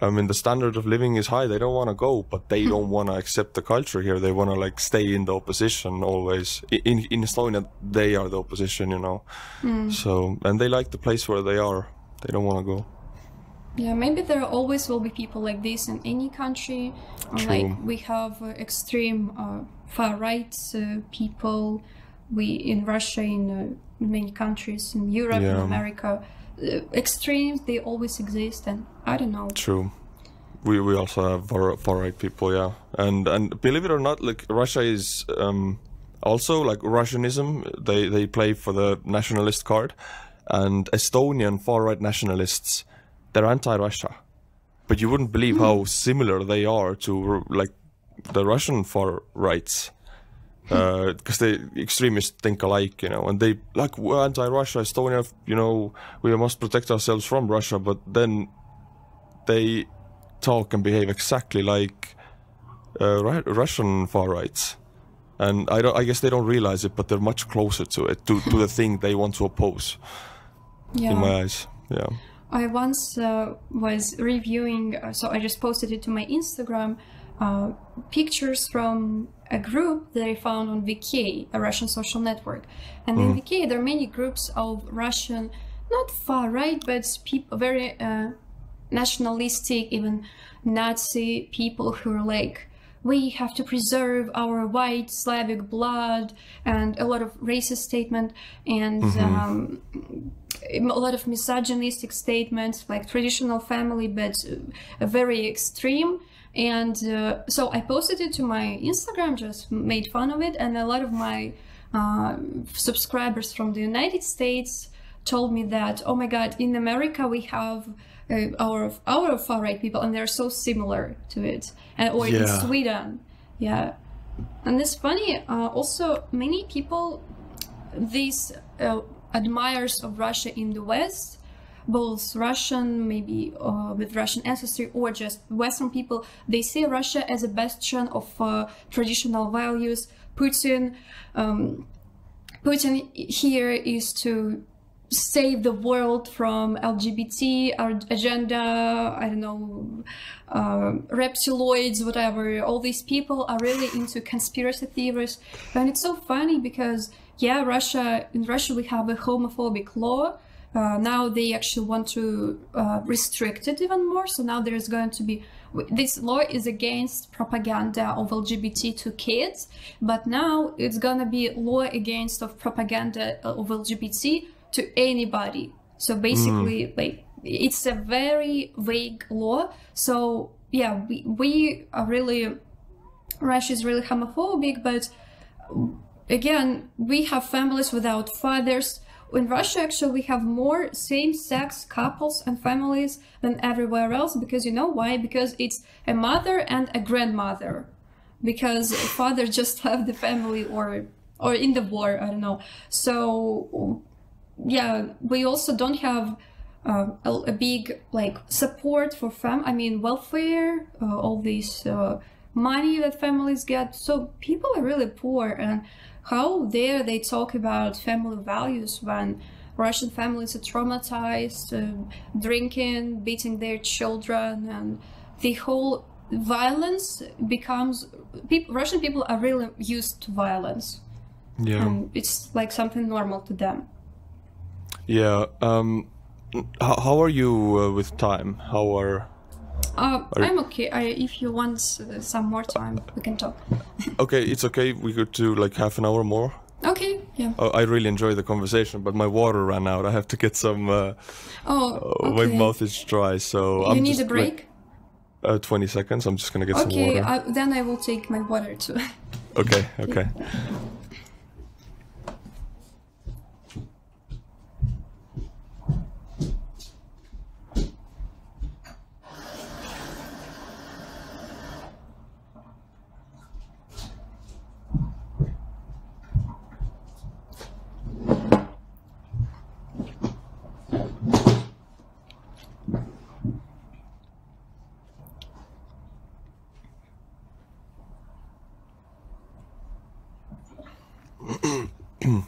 I mean, the standard of living is high. They don't want to go, but they don't want to accept the culture here. They want to like stay in the opposition always. In Estonia, they are the opposition, you know. So, and they like the place where they are. They don't want to go. Yeah, maybe there always will be people like this in any country. Like we have extreme far right people. In Russia, in many countries, in Europe, in America, extremes, they always exist, and I don't know. True. We also have far right people, yeah. And believe it or not, like Russia is also like Russianism. They play for the nationalist card, and Estonian far right nationalists, they're anti-Russia, but you wouldn't believe how similar they are to like the Russian far rights. Because the extremists think alike, you know, and they like, we're anti-Russia, Estonia, you know, we must protect ourselves from Russia, but then they talk and behave exactly like Russian far rights, and I guess they don't realize it, but they're much closer to it, to the thing they want to oppose. In my eyes, yeah. I once was reviewing, so I just posted it to my Instagram, pictures from a group that I found on VK, a Russian social network. And in VK, there are many groups of Russian, not far right, but people, very nationalistic, even Nazi people who are like, we have to preserve our white Slavic blood, and a lot of racist statement, and a lot of misogynistic statements, like traditional family, but very extreme. And so I posted it to my Instagram, just made fun of it, and a lot of my subscribers from the United States told me that, oh my god, in America we have our far-right people, and they're so similar to it. Or in Sweden, and it's funny, also many people, these admirers of Russia in the West, both Russian, maybe with Russian ancestry, or just Western people, they see Russia as a bastion of traditional values. Putin here is to save the world from LGBT agenda, I don't know, reptiloids, whatever. All these people are really into conspiracy theories. And it's so funny because, in Russia we have a homophobic law. Now they actually want to restrict it even more. So now there's going to be, this law is against propaganda of LGBT to kids, but now it's gonna be law against of propaganda of LGBT to anybody. So basically, like, it's a very vague law. So yeah, we are really, Russia is really homophobic, but again, we have families without fathers. In Russia, actually, we have more same-sex couples and families than everywhere else, because you know why? Because it's a mother and a grandmother, because a father just left the family or in the war, I don't know. So yeah, we also don't have a big like support for welfare, all this money that families get. So people are really poor, and how dare they talk about family values when Russian families are traumatized, drinking, beating their children, and the whole violence becomes, Russian people are really used to violence. Yeah. And it's like something normal to them. Yeah. How are you with time? I'm okay. If you want some more time, we can talk. Okay, it's okay. We could do like half an hour more. Okay, yeah. I really enjoyed the conversation, but my water ran out. I have to get some. Okay. My mouth is dry, so You need a break? 20 seconds. I'm just gonna get some water. Okay, then I will take my water too. Okay, okay.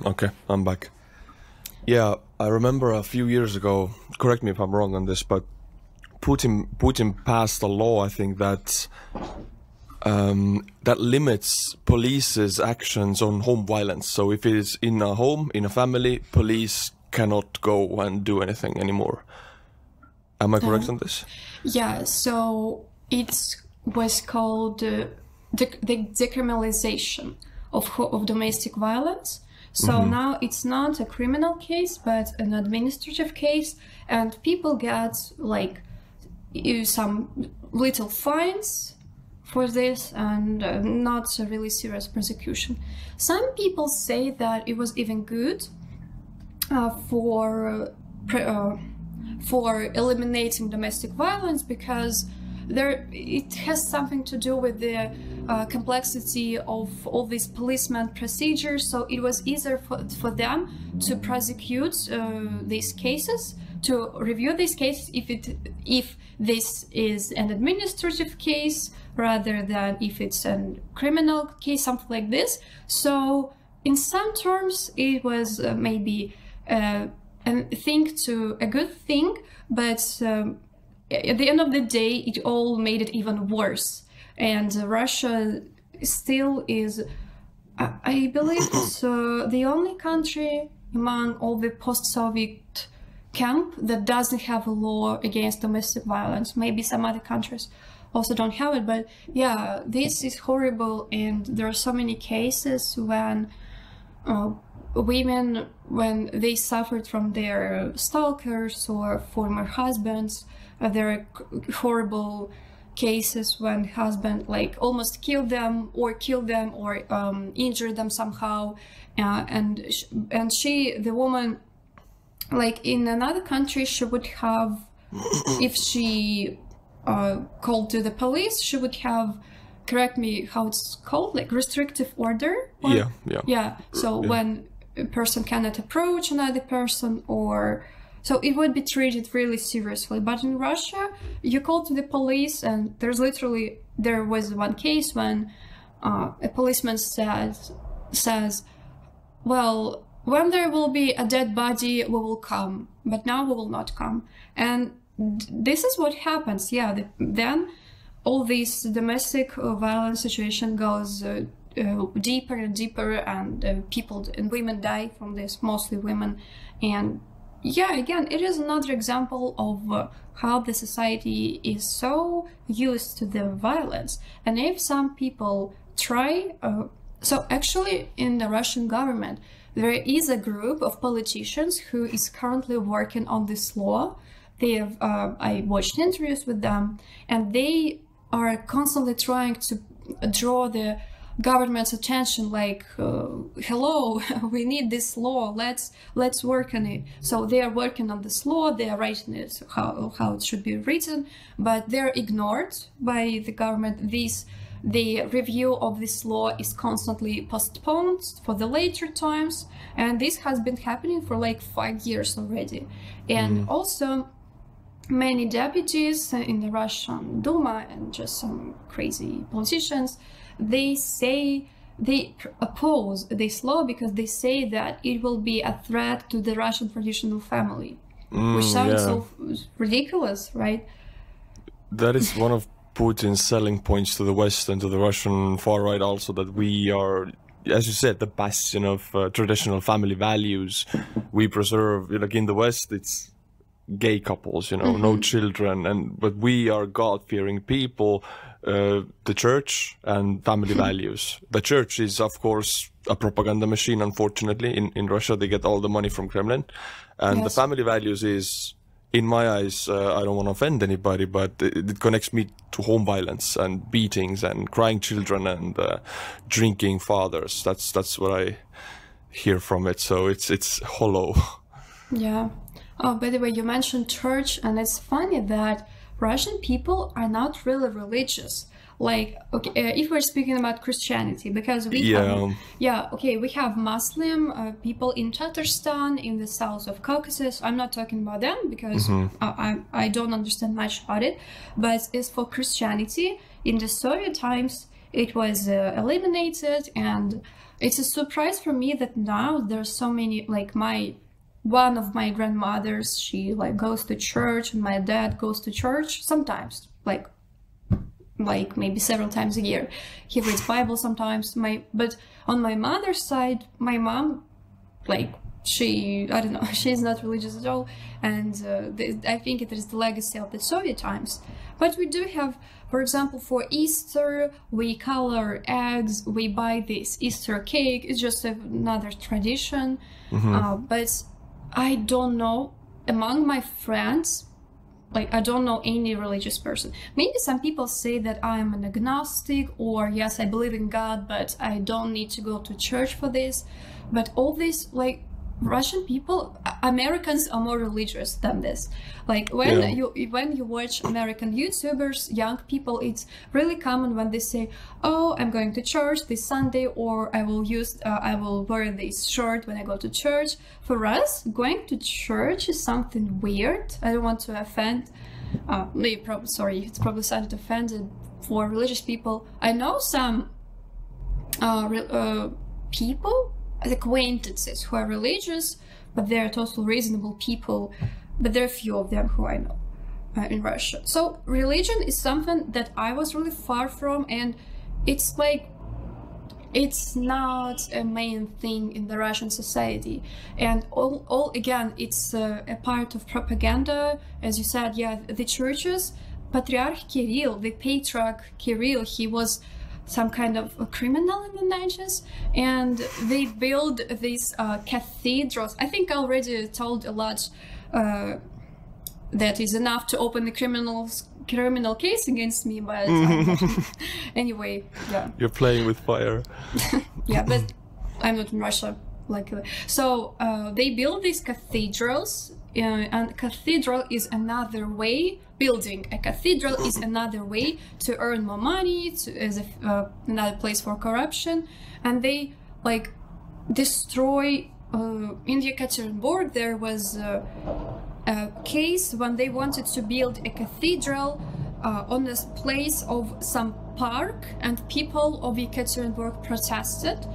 Okay, I'm back. Yeah, I remember a few years ago, correct me if I'm wrong on this, but Putin passed a law, I think, that that limits police's actions on home violence. So if it is in a home, in a family, police cannot go and do anything anymore. Am I correct on this? Yeah, so it was called the decriminalization of domestic violence. So now it's not a criminal case, but an administrative case, and people get like some little fines for this and not a really serious prosecution. Some people say that it was even good for eliminating domestic violence because it has something to do with the complexity of all these policeman procedures. So it was easier for them to prosecute these cases, to review these cases if this is an administrative case rather than if it's a criminal case, something like this. So in some terms, it was maybe a good thing, but at the end of the day, it all made it even worse. And Russia still is, I believe, it's the only country among all the post-Soviet camp that doesn't have a law against domestic violence. Maybe some other countries also don't have it, but yeah, this is horrible. And there are so many cases when women, when they suffered from their stalkers or former husbands, there are horrible cases when husband like almost killed them or injured them somehow, and the woman, like in another country, she would have, if she called to the police, she would have, correct me how it's called, like restrictive order. Yeah. So when a person cannot approach another person, or so it would be treated really seriously. But in Russia, you call to the police, and there was one case when a policeman says, well, when there will be a dead body, we will come, but now we will not come. And this is what happens. Yeah, then all this domestic violence situation goes deeper and deeper, and people and women die from this, mostly women. And yeah, again, it is another example of how the society is so used to the violence. And if some people try, so actually in the Russian government, there is a group of politicians who is currently working on this law. They have, I watched interviews with them, and they are constantly trying to draw the government's attention, like, hello, we need this law, let's work on it. So they are working on this law, they are writing it how it should be written, but they're ignored by the government. The review of this law is constantly postponed for the later times, and this has been happening for like 5 years already. And also many deputies in the Russian Duma and just some crazy politicians, they say they oppose this law because they say that it will be a threat to the Russian traditional family, which sounds so ridiculous, right? That is one of Putin's selling points to the West and to the Russian far right also, that we are, as you said, the bastion of traditional family values. We preserve, like in the West, it's gay couples, no children, but we are God-fearing people. The church and family values. The church is, of course, a propaganda machine, unfortunately. In Russia, they get all the money from Kremlin. And the family values is in my eyes, I don't want to offend anybody, but it connects me to home violence and beatings and crying children and drinking fathers. That's what I hear from it. So it's hollow. Yeah. Oh, by the way, you mentioned church, and it's funny that Russian people are not really religious. Like, okay, if we're speaking about Christianity, because we have Muslim people in Tatarstan, in the south of Caucasus. I'm not talking about them because I don't understand much about it. But as for Christianity, in the Soviet times, it was eliminated, and it's a surprise for me that now there's so many, like one of my grandmothers, she like goes to church, and my dad goes to church sometimes, like maybe several times a year. He reads Bible sometimes. But on my mother's side, my mom, like I don't know, she's not religious at all, and I think it is the legacy of the Soviet times. But we do have, for example, for Easter, we color eggs, we buy this Easter cake. It's just another tradition. But I don't know, among my friends, like I don't know any religious person. Maybe some people say that I'm an agnostic, or yes, I believe in God, but I don't need to go to church for this. But all this, like, Russian people, Americans are more religious than this. Like when you watch American YouTubers, young people, it's really common when they say, "Oh, I'm going to church this Sunday," or "I will wear this shirt when I go to church." For us, going to church is something weird. I don't want to offend. It's probably sounded offended for religious people. I know some people, acquaintances who are religious, but they're total reasonable people, but there are few of them who I know in Russia. So religion is something that I was really far from, and it's like it's not a main thing in the Russian society. And all again, it's a part of propaganda, as you said. The churches, Patriarch Kirill, the Patriarch Kirill, he was some kind of a criminal in the 90s, and they build these cathedrals. I think I already told a lot that is enough to open the criminal case against me, but anyway, yeah. You're playing with fire. Yeah, but I'm not in Russia, luckily. So they build these cathedrals, and cathedral is another way. Building a cathedral is another way to earn more money, as another place for corruption, and they like destroy. In Yekaterinburg, there was a case when they wanted to build a cathedral on this place of some park, and people of Yekaterinburg protested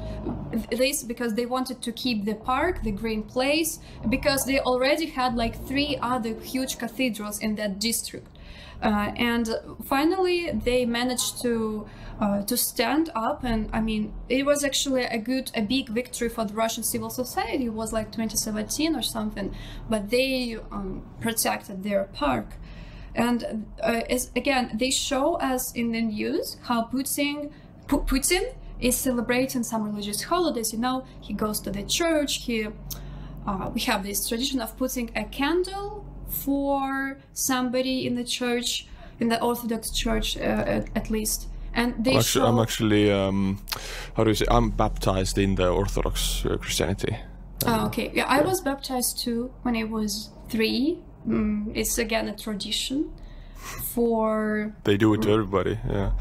this because they wanted to keep the park, the green place, because they already had like 3 other huge cathedrals in that district. And finally they managed to stand up, and I mean, it was actually a big victory for the Russian civil society. It was like 2017 or something, but they protected their park. And again, they show us in the news how Putin is celebrating some religious holidays. You know, he goes to the church. We have this tradition of putting a candle for somebody in the church, in the Orthodox Church at least. And they I'm actually, how do you say? I'm baptized in the Orthodox Christianity. Okay. Yeah, I was baptized too when I was 3. It's again a tradition for... They do it to everybody, yeah.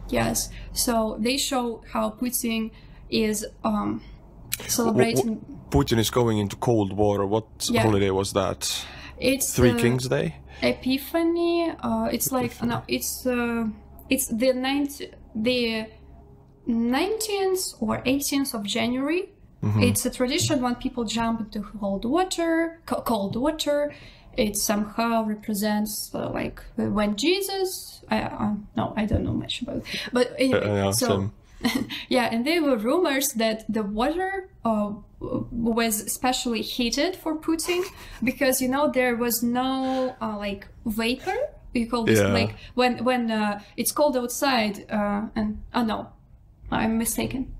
Yes, so they show how Putin is celebrating... Putin is going into Cold War. What holiday was that? It's Three Kings Day? Epiphany. It's like... No, it's the 19th or 18th of January. It's a tradition when people jump into cold water. It somehow represents like when Jesus. No, I don't know much about it. But anyway, yeah, and there were rumors that the water was especially heated for Putin because there was no like vapor. You call this like when it's cold outside and no, I'm mistaken.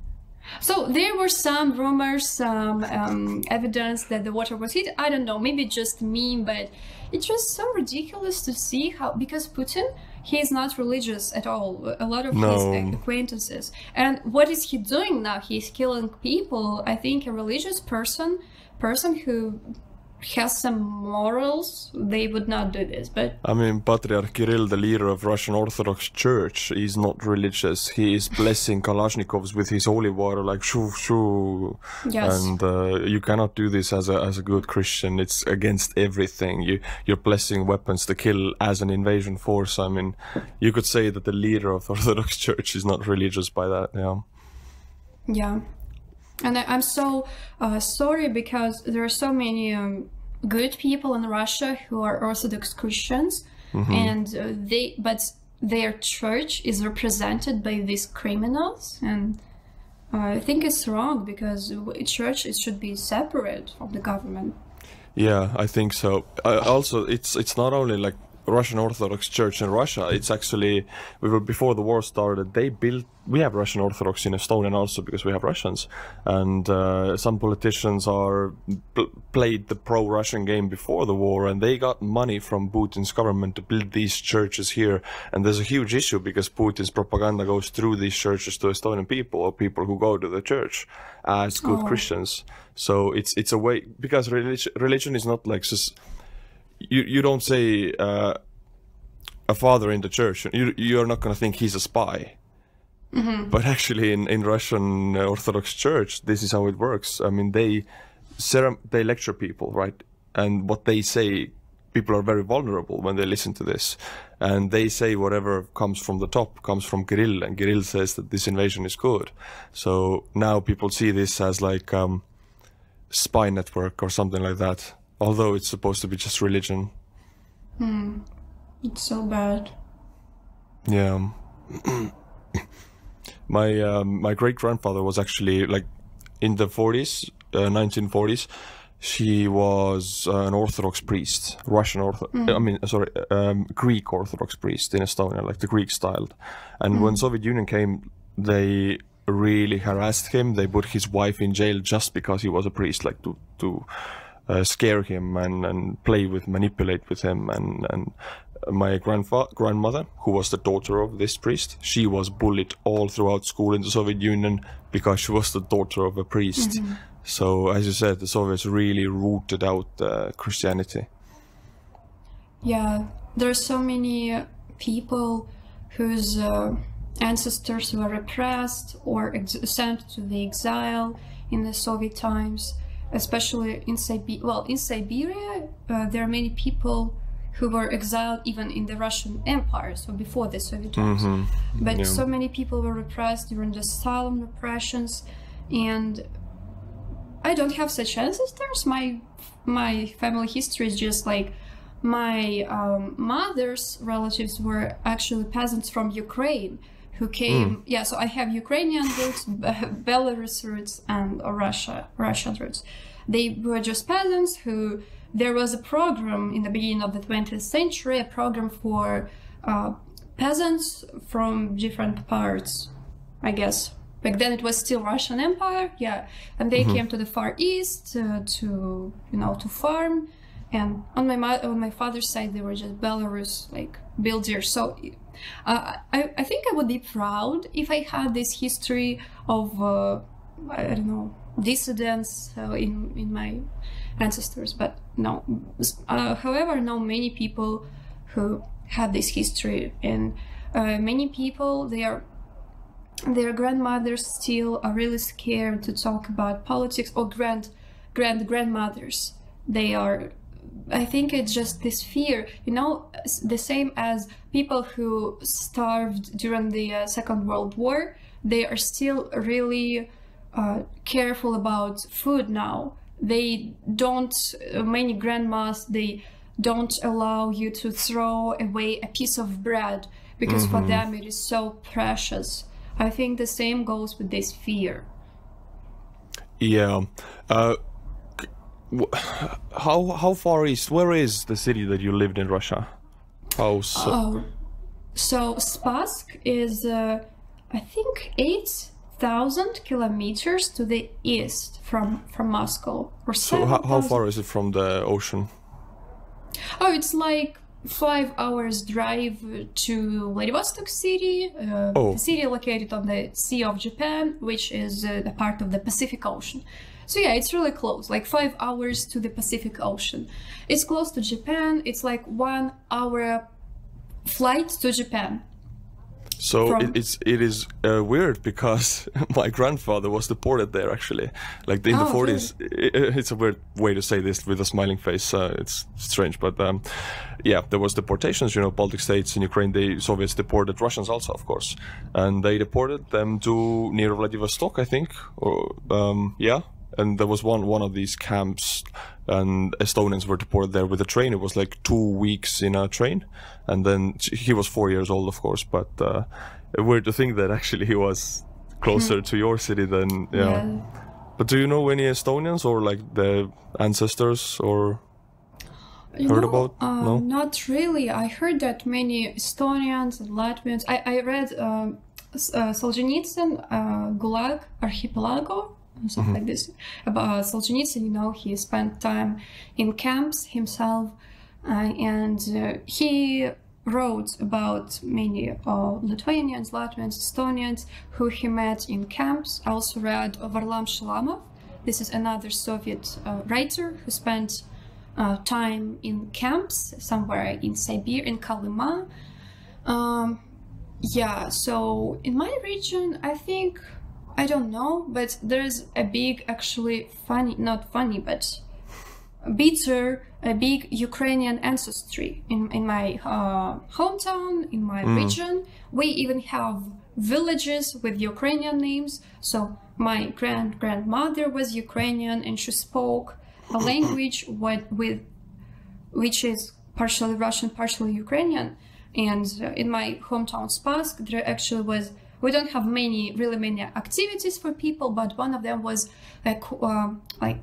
So there were some rumors, some evidence that the water was heated. I don't know, maybe just meme, but it's just so ridiculous to see how, because Putin, he is not religious at all. A lot of his acquaintances. And what is he doing now? He's killing people. I think a religious person who has some morals, they would not do this. But I mean, Patriarch Kirill, the leader of Russian Orthodox Church, is not religious. He is blessing Kalashnikovs with his holy water, like shoo shoo. Yes. And you cannot do this as a good Christian. It's against everything. You're blessing weapons to kill as an invasion force. I mean, you could say that the leader of the Orthodox Church is not religious by that. Yeah. Yeah. And I'm so sorry, because there are so many good people in Russia who are Orthodox Christians, and but their church is represented by these criminals, and I think it's wrong, because church, it should be separate from the government. Yeah, I think so. Also, it's not only like Russian Orthodox Church in Russia. It's actually, before the war started, we have Russian Orthodox in Estonia also, because we have Russians, and some politicians played the pro-Russian game before the war, and they got money from Putin's government to build these churches here. And there's a huge issue, because Putin's propaganda goes through these churches to Estonian people, or people who go to the church as good Christians. So it's a way, because religion is not like just, you don't say a father in the church, you're not going to think he's a spy. But actually in Russian Orthodox Church, this is how it works. I mean, they lecture people, right? And what they say, people are very vulnerable when they listen to this. And they say whatever comes from the top comes from Kirill, and Kirill says that this invasion is good. So now people see this as like spy network or something like that. Although it's supposed to be just religion. It's so bad. Yeah. My great-grandfather was actually, like, in the 40s, 1940s, she was an Orthodox priest, Greek Orthodox priest in Estonia, like the Greek style. And when Soviet Union came, they really harassed him. They put his wife in jail just because he was a priest, like to scare him and manipulate with him. And my grandmother, who was the daughter of this priest, she was bullied all throughout school in the Soviet Union because she was the daughter of a priest. So, as you said, the Soviets really rooted out Christianity. Yeah, there are so many people whose ancestors were repressed or sent to the exile in the Soviet times, especially in Siberia. Well, in Siberia, there are many people who were exiled even in the Russian Empire, so before the Soviet times. But so many people were repressed during the Stalin repressions, and I don't have such ancestors. My family history is just like my mother's relatives were actually peasants from Ukraine who came. Yeah, so I have Ukrainian roots, Belarus roots, and Russian roots. They were just peasants who. There was a program in the beginning of the 20th century, a program for peasants from different parts, I guess. Back then it was still Russian Empire, yeah. And they came to the Far East to farm. And on my father's side, they were just Belarus, like, builders. So I think I would be proud if I had this history of, I don't know, dissidents in my ancestors, but no. However, I know many people who had this history, and many people, their grandmothers still are really scared to talk about politics, or grandmothers. They are, I think it's just this fear, the same as people who starved during the Second World War. They are still really careful about food now. They don't, many grandmas, they don't allow you to throw away a piece of bread because for them it is so precious. I think the same goes with this fear. Yeah. How far east? Where is the city that you lived in Russia? So Spassk is, I think, 6,000 kilometers to the east from Moscow. Or So how far is it from the ocean? Oh, it's like 5 hours drive to Vladivostok city, the city located on the Sea of Japan, which is a part of the Pacific Ocean. So yeah, it's really close, like 5 hours to the Pacific Ocean. It's close to Japan. It's like 1 hour flight to Japan. So it is weird because my grandfather was deported there actually, like in the 40s. Really? It's a weird way to say this with a smiling face. It's strange, but yeah, there was deportations. You know, Baltic states in Ukraine, the Soviets deported Russians also, of course, and they deported them to near Vladivostok, I think, or yeah. And there was one of these camps, and Estonians were deported there with a train. It was like 2 weeks in a train, and then he was 4 years old, of course. But weird to think that actually he was closer to your city than yeah. But do you know any Estonians or like the ancestors or heard about? No, not really. I heard that many Estonians and Latvians. I read Solzhenitsyn, Gulag Archipelago. Something like this about Solzhenitsyn. You know, he spent time in camps himself, and he wrote about many Lithuanians, Latvians, Estonians who he met in camps. I also read Varlam Shalamov. This is another Soviet writer who spent time in camps somewhere in Siberia, in Kolyma. Yeah, so in my region, I think, I don't know, but there's a big, actually funny, not funny, but bitter, a big Ukrainian ancestry in my hometown, in my region. We even have villages with Ukrainian names. So my grandmother was Ukrainian, and she spoke a language which is partially Russian, partially Ukrainian. And in my hometown Spassk, there actually was. We don't have really many activities for people, but one of them was like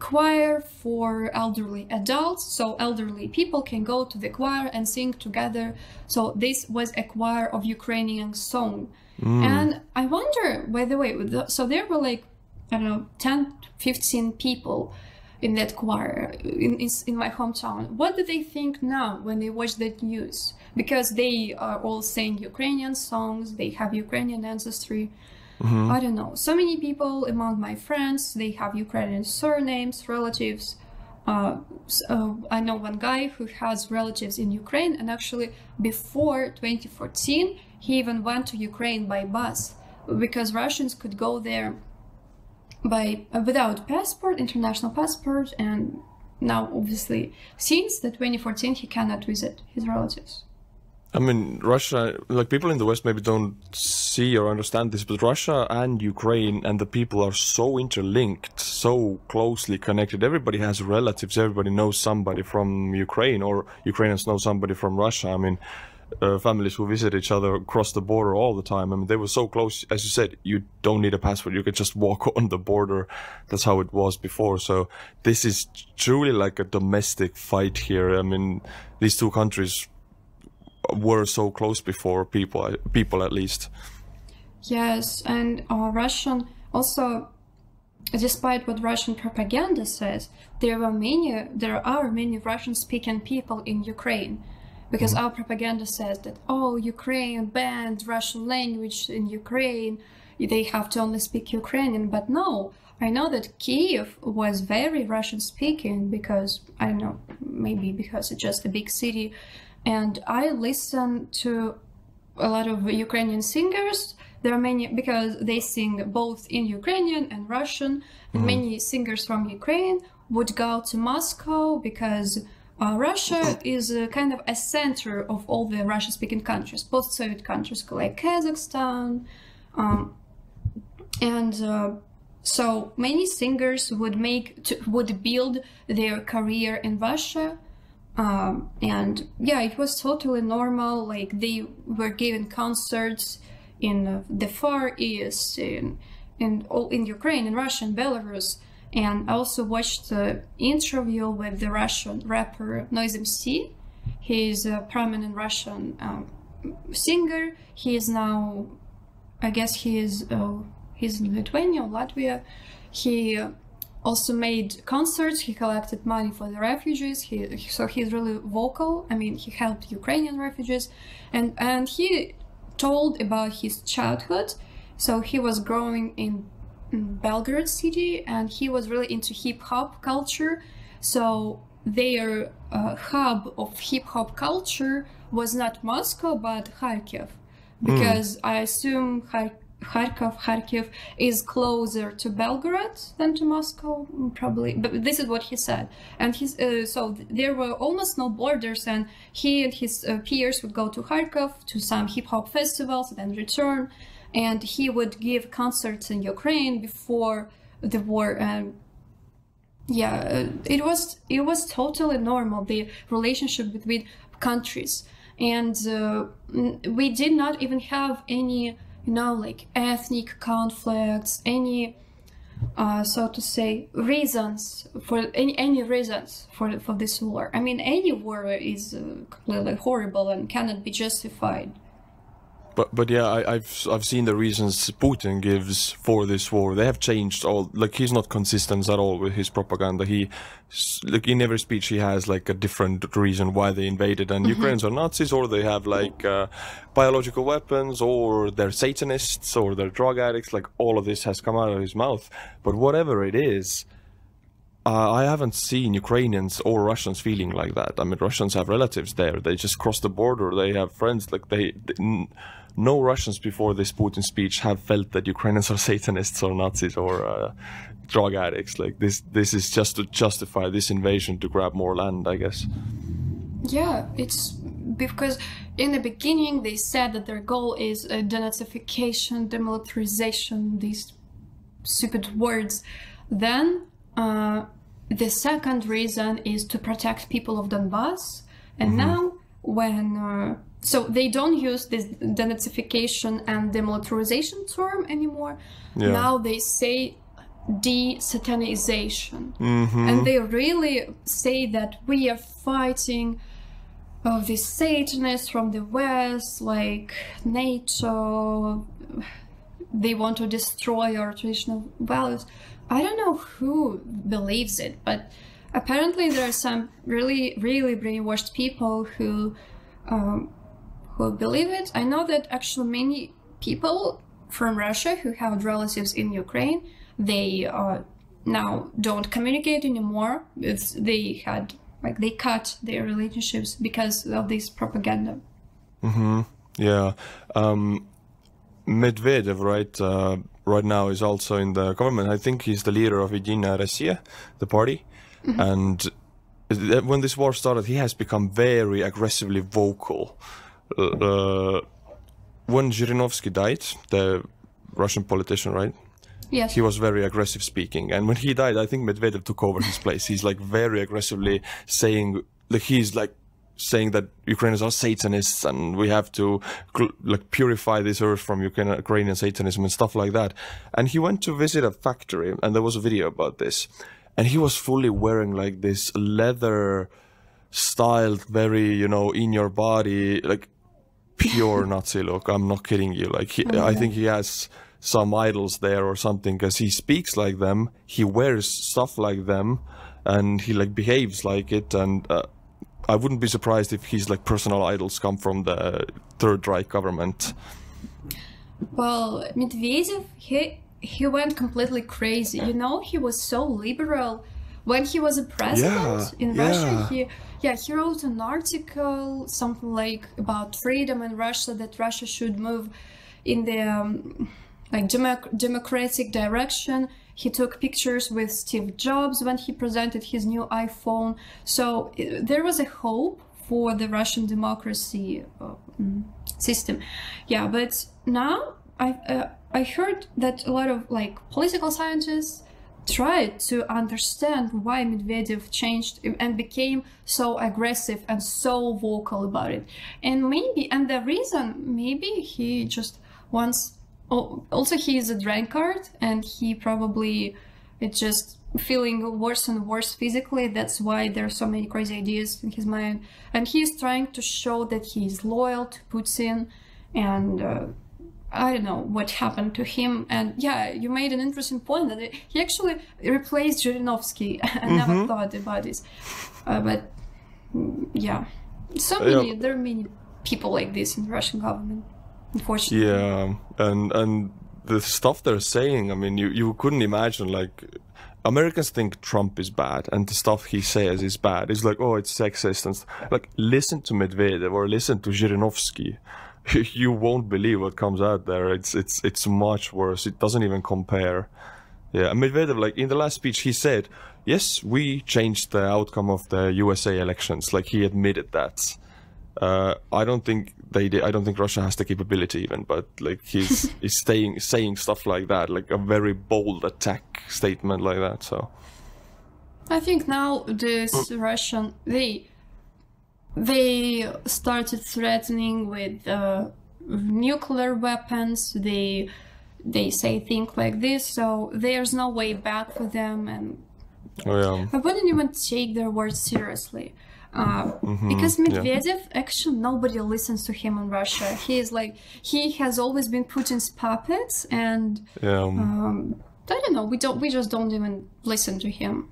choir for elderly adults. So elderly people can go to the choir and sing together. So this was a choir of Ukrainian song. And I wonder, by the way, so there were like, I don't know, 10, 15 people in that choir in my hometown. What do they think now when they watch that news? Because they are all saying Ukrainian songs, they have Ukrainian ancestry. I don't know. So many people among my friends, they have Ukrainian surnames, relatives. I know one guy who has relatives in Ukraine, and actually before 2014, he even went to Ukraine by bus because Russians could go there without passport, international passport, and now obviously since the 2014 he cannot visit his relatives. I mean, Russia, like people in the West maybe don't see or understand this, but Russia and Ukraine and the people are so interlinked, so closely connected. Everybody has relatives, everybody knows somebody from Ukraine, or Ukrainians know somebody from Russia. I mean, families who visit each other across the border all the time. I mean, they were so close. As you said, you don't need a passport. You could just walk on the border. That's how it was before. So this is truly like a domestic fight here. I mean, these two countries were so close before, people at least. Yes, and Russian also, despite what Russian propaganda says, there are many Russian-speaking people in Ukraine, because our propaganda says that Ukraine banned Russian language in Ukraine, they have to only speak Ukrainian. But no, I know that Kiev was very Russian-speaking because, I don't know, maybe because it's just a big city. And I listen to a lot of Ukrainian singers. There are many, because they sing both in Ukrainian and Russian. And many singers from Ukraine would go to Moscow because Russia is kind of a center of all the Russian-speaking countries, post-Soviet countries like Kazakhstan. So many singers would build their career in Russia. And yeah, it was totally normal. Like they were giving concerts in the Far East, in Ukraine, in Russia, and Belarus. And I also watched the interview with the Russian rapper Noise MC. He's a prominent Russian singer. He is now, I guess he's he's in Lithuania, Latvia. He also made concerts. He collected money for the refugees. So he's really vocal. I mean, he helped Ukrainian refugees, and he told about his childhood. So he was growing in Belgrade city, and he was really into hip hop culture. So their hub of hip hop culture was not Moscow but Kharkiv, because I assume Kharkiv is closer to Belgrade than to Moscow, probably. But this is what he said. And so there were almost no borders, and he and his peers would go to Kharkiv to some hip hop festivals, then return, and he would give concerts in Ukraine before the war. And it was totally normal, the relationship between countries, and we did not even have any, like ethnic conflicts, any so to say reasons for any reasons for this war. I mean, any war is completely horrible and cannot be justified. But yeah, I've seen the reasons Putin gives for this war. They have changed all. Like, he's not consistent at all with his propaganda. Like, in every speech he has like a different reason why they invaded, and Ukrainians are Nazis, or they have like biological weapons, or they're Satanists, or they're drug addicts. Like, all of this has come out of his mouth. But whatever it is, I haven't seen Ukrainians or Russians feeling like that. I mean, Russians have relatives there. They just cross the border. They have friends. Like, no Russians before this Putin speech have felt that Ukrainians are Satanists or Nazis or drug addicts. Like, this is just to justify this invasion to grab more land, I guess. Yeah, it's because in the beginning they said that their goal is denazification, demilitarization, these stupid words. Then the second reason is to protect people of Donbass, and now when so they don't use this denazification and demilitarization term anymore. Now they say de-satanization, and they really say that we are fighting these Satanists from the West, like NATO. They want to destroy our traditional values. I don't know who believes it, but apparently there are some really, really brainwashed people who believe it. I know that actually many people from Russia who have relatives in Ukraine, they now don't communicate anymore. They cut their relationships because of this propaganda. Yeah. Medvedev, right now is also in the government. I think he's the leader of Единая Россия, the party. And when this war started, he has become very aggressively vocal. When Zhirinovsky died, the Russian politician, right? Yes. He was very aggressive speaking. And when he died, I think Medvedev took over his place. He's like very aggressively saying, like, he's like saying that Ukrainians are Satanists and we have to like purify this earth from Ukrainian Satanism and stuff like that. And he went to visit a factory, and there was a video about this. And he was fully wearing like this leather styled, very, in your body, like pure Nazi look. I'm not kidding you. Like, I think he has some idols there or something, because he speaks like them, he wears stuff like them, and he like behaves like it. And I wouldn't be surprised if his like personal idols come from the Third Reich government. Well, Medvedev, he went completely crazy. He was so liberal when he was a president in Russia. He wrote an article, something like about freedom in Russia, that Russia should move in the democratic direction. He took pictures with Steve Jobs when he presented his new iPhone. So there was a hope for the Russian democracy system. Yeah, but now I heard that a lot of political scientists tried to understand why Medvedev changed and became so aggressive and so vocal about it. And the reason, maybe he just wants. Also, he is a drunkard, and he probably is just feeling worse and worse physically. That's why there are so many crazy ideas in his mind. And he is trying to show that he is loyal to Putin. And I don't know what happened to him. And yeah, you made an interesting point that he actually replaced Zhirinovsky. I never thought about this. But yeah, there are many people like this in the Russian government, unfortunately. Yeah, and the stuff they're saying, I mean, you couldn't imagine, like, Americans think Trump is bad, and the stuff he says is bad. It's like, oh, it's sexist, and like, listen to Medvedev or listen to Zhirinovsky. You won't believe what comes out there. It's much worse. It doesn't even compare. Yeah, and Medvedev, like, in the last speech, he said, yes, we changed the outcome of the USA elections. Like, he admitted that. I don't think they did. I don't think Russia has the capability even, but like he's saying stuff like that, like a very bold attack statement like that. So I think now this Russian they started threatening with nuclear weapons. They say things like this, so there's no way back for them, and I wouldn't even take their words seriously. Because Medvedev, actually nobody listens to him in Russia. He has always been Putin's puppet, and I don't know, we just don't even listen to him.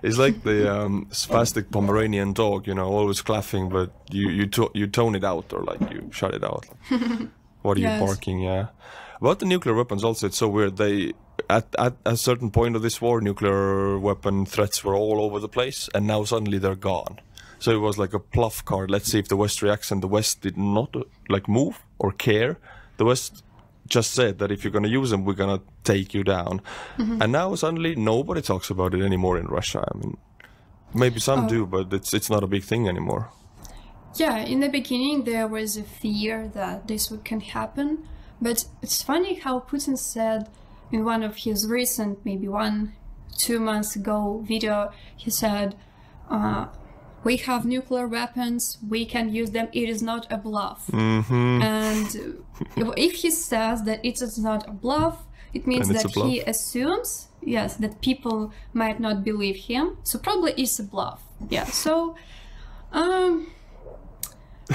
It's like the spastic Pomeranian dog, you know, always clapping, but you tone it out, or like you shut it out. What are you barking? Yeah. About the nuclear weapons also, it's so weird. They at a certain point of this war, nuclear weapon threats were all over the place, and now suddenly they're gone. So it was like a bluff card. Let's see if the West reacts, and the West did not like move or care. The West just said that if you're going to use them, we're going to take you down. And now suddenly nobody talks about it anymore in Russia. I mean, maybe some do, but it's not a big thing anymore. Yeah, in the beginning there was a fear that this can happen, but it's funny how Putin said in one of his recent, maybe 1-2 months ago video, he said, we have nuclear weapons, we can use them, it is not a bluff. And if he says that it is not a bluff, it means that he assumes, yes, that people might not believe him, so probably it's a bluff. Yeah, so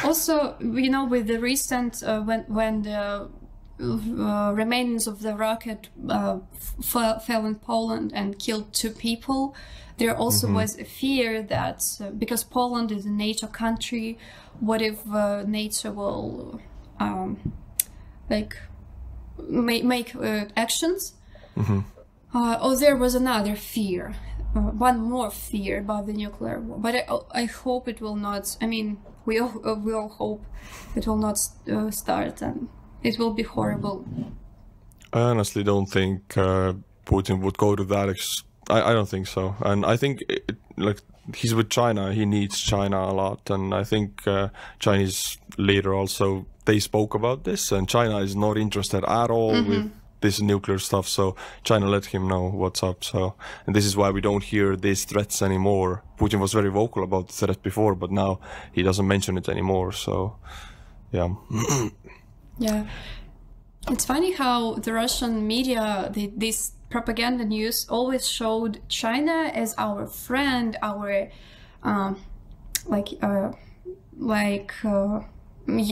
also, you know, with the recent, when the remains of the rocket fell in Poland and killed 2 people, there also was a fear that because Poland is a NATO country, what if NATO will like make actions? There was another fear, one more fear about the nuclear war. But I hope it will not. I mean, we all hope it will not start, and it will be horrible. I honestly don't think Putin would go to that. I don't think so. And I think, like, he's with China. He needs China a lot. And I think Chinese leader also, they spoke about this. And China is not interested at all with this nuclear stuff. So China let him know what's up. So, and this is why we don't hear these threats anymore. Putin was very vocal about the threat before, but now he doesn't mention it anymore. So, yeah. Yeah, it's funny how the Russian media, this propaganda news, always showed China as our friend, our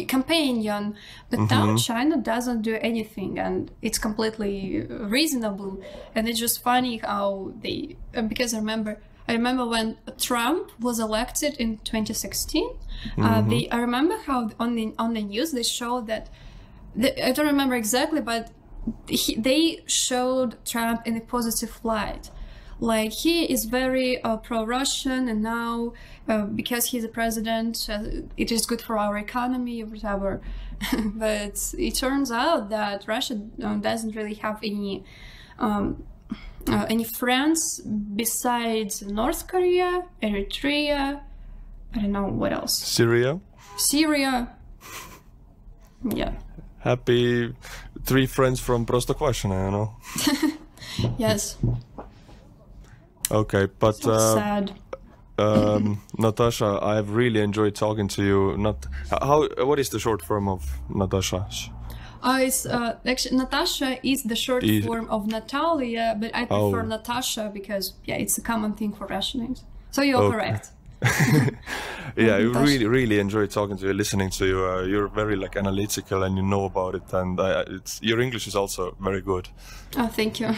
companion. But now China doesn't do anything, and it's completely reasonable. And it's just funny how they, because I remember when Trump was elected in 2016. I remember how on the news they showed that. I don't remember exactly, but they showed Trump in a positive light. Like, he is very pro-Russian, and now because he's a president, it is good for our economy or whatever. But it turns out that Russia doesn't really have any friends besides North Korea, Eritrea, I don't know what else. Syria. Yeah. Happy 3 friends from Prostokvashino, you know. Yes. Okay, but so sad. Natasha, I've really enjoyed talking to you. What is the short form of Natasha? It's actually Natasha is the short form of Natalia, but I prefer Natasha because it's a common thing for Russian names. So you're correct. Yeah, I Natasha. really enjoyed talking to you, listening to you. You're very like analytical, and you know about it, and your English is also very good. Oh, thank you.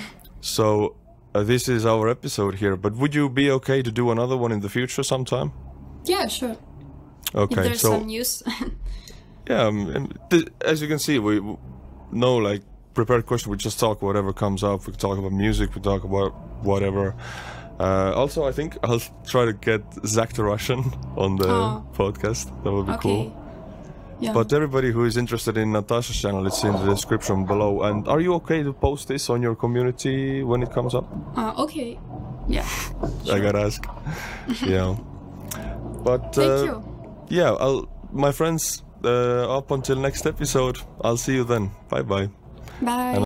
So this is our episode here, but would you be okay to do another one in the future sometime? Yeah, sure. Okay, If there's so some news. yeah, as you can see, we no like prepared question. We just talk whatever comes up. We talk about music. We talk about whatever. Also, I think I'll try to get Zach the Russian on the podcast. That would be Okay. cool. Yeah. But everybody who is interested in Natasha's channel, it's in the description below. And are you okay to post this on your community when it comes up? Okay. Yeah. I gotta ask. Yeah. But Thank you. yeah, my friends, up until next episode. I'll see you then. Bye bye. Bye.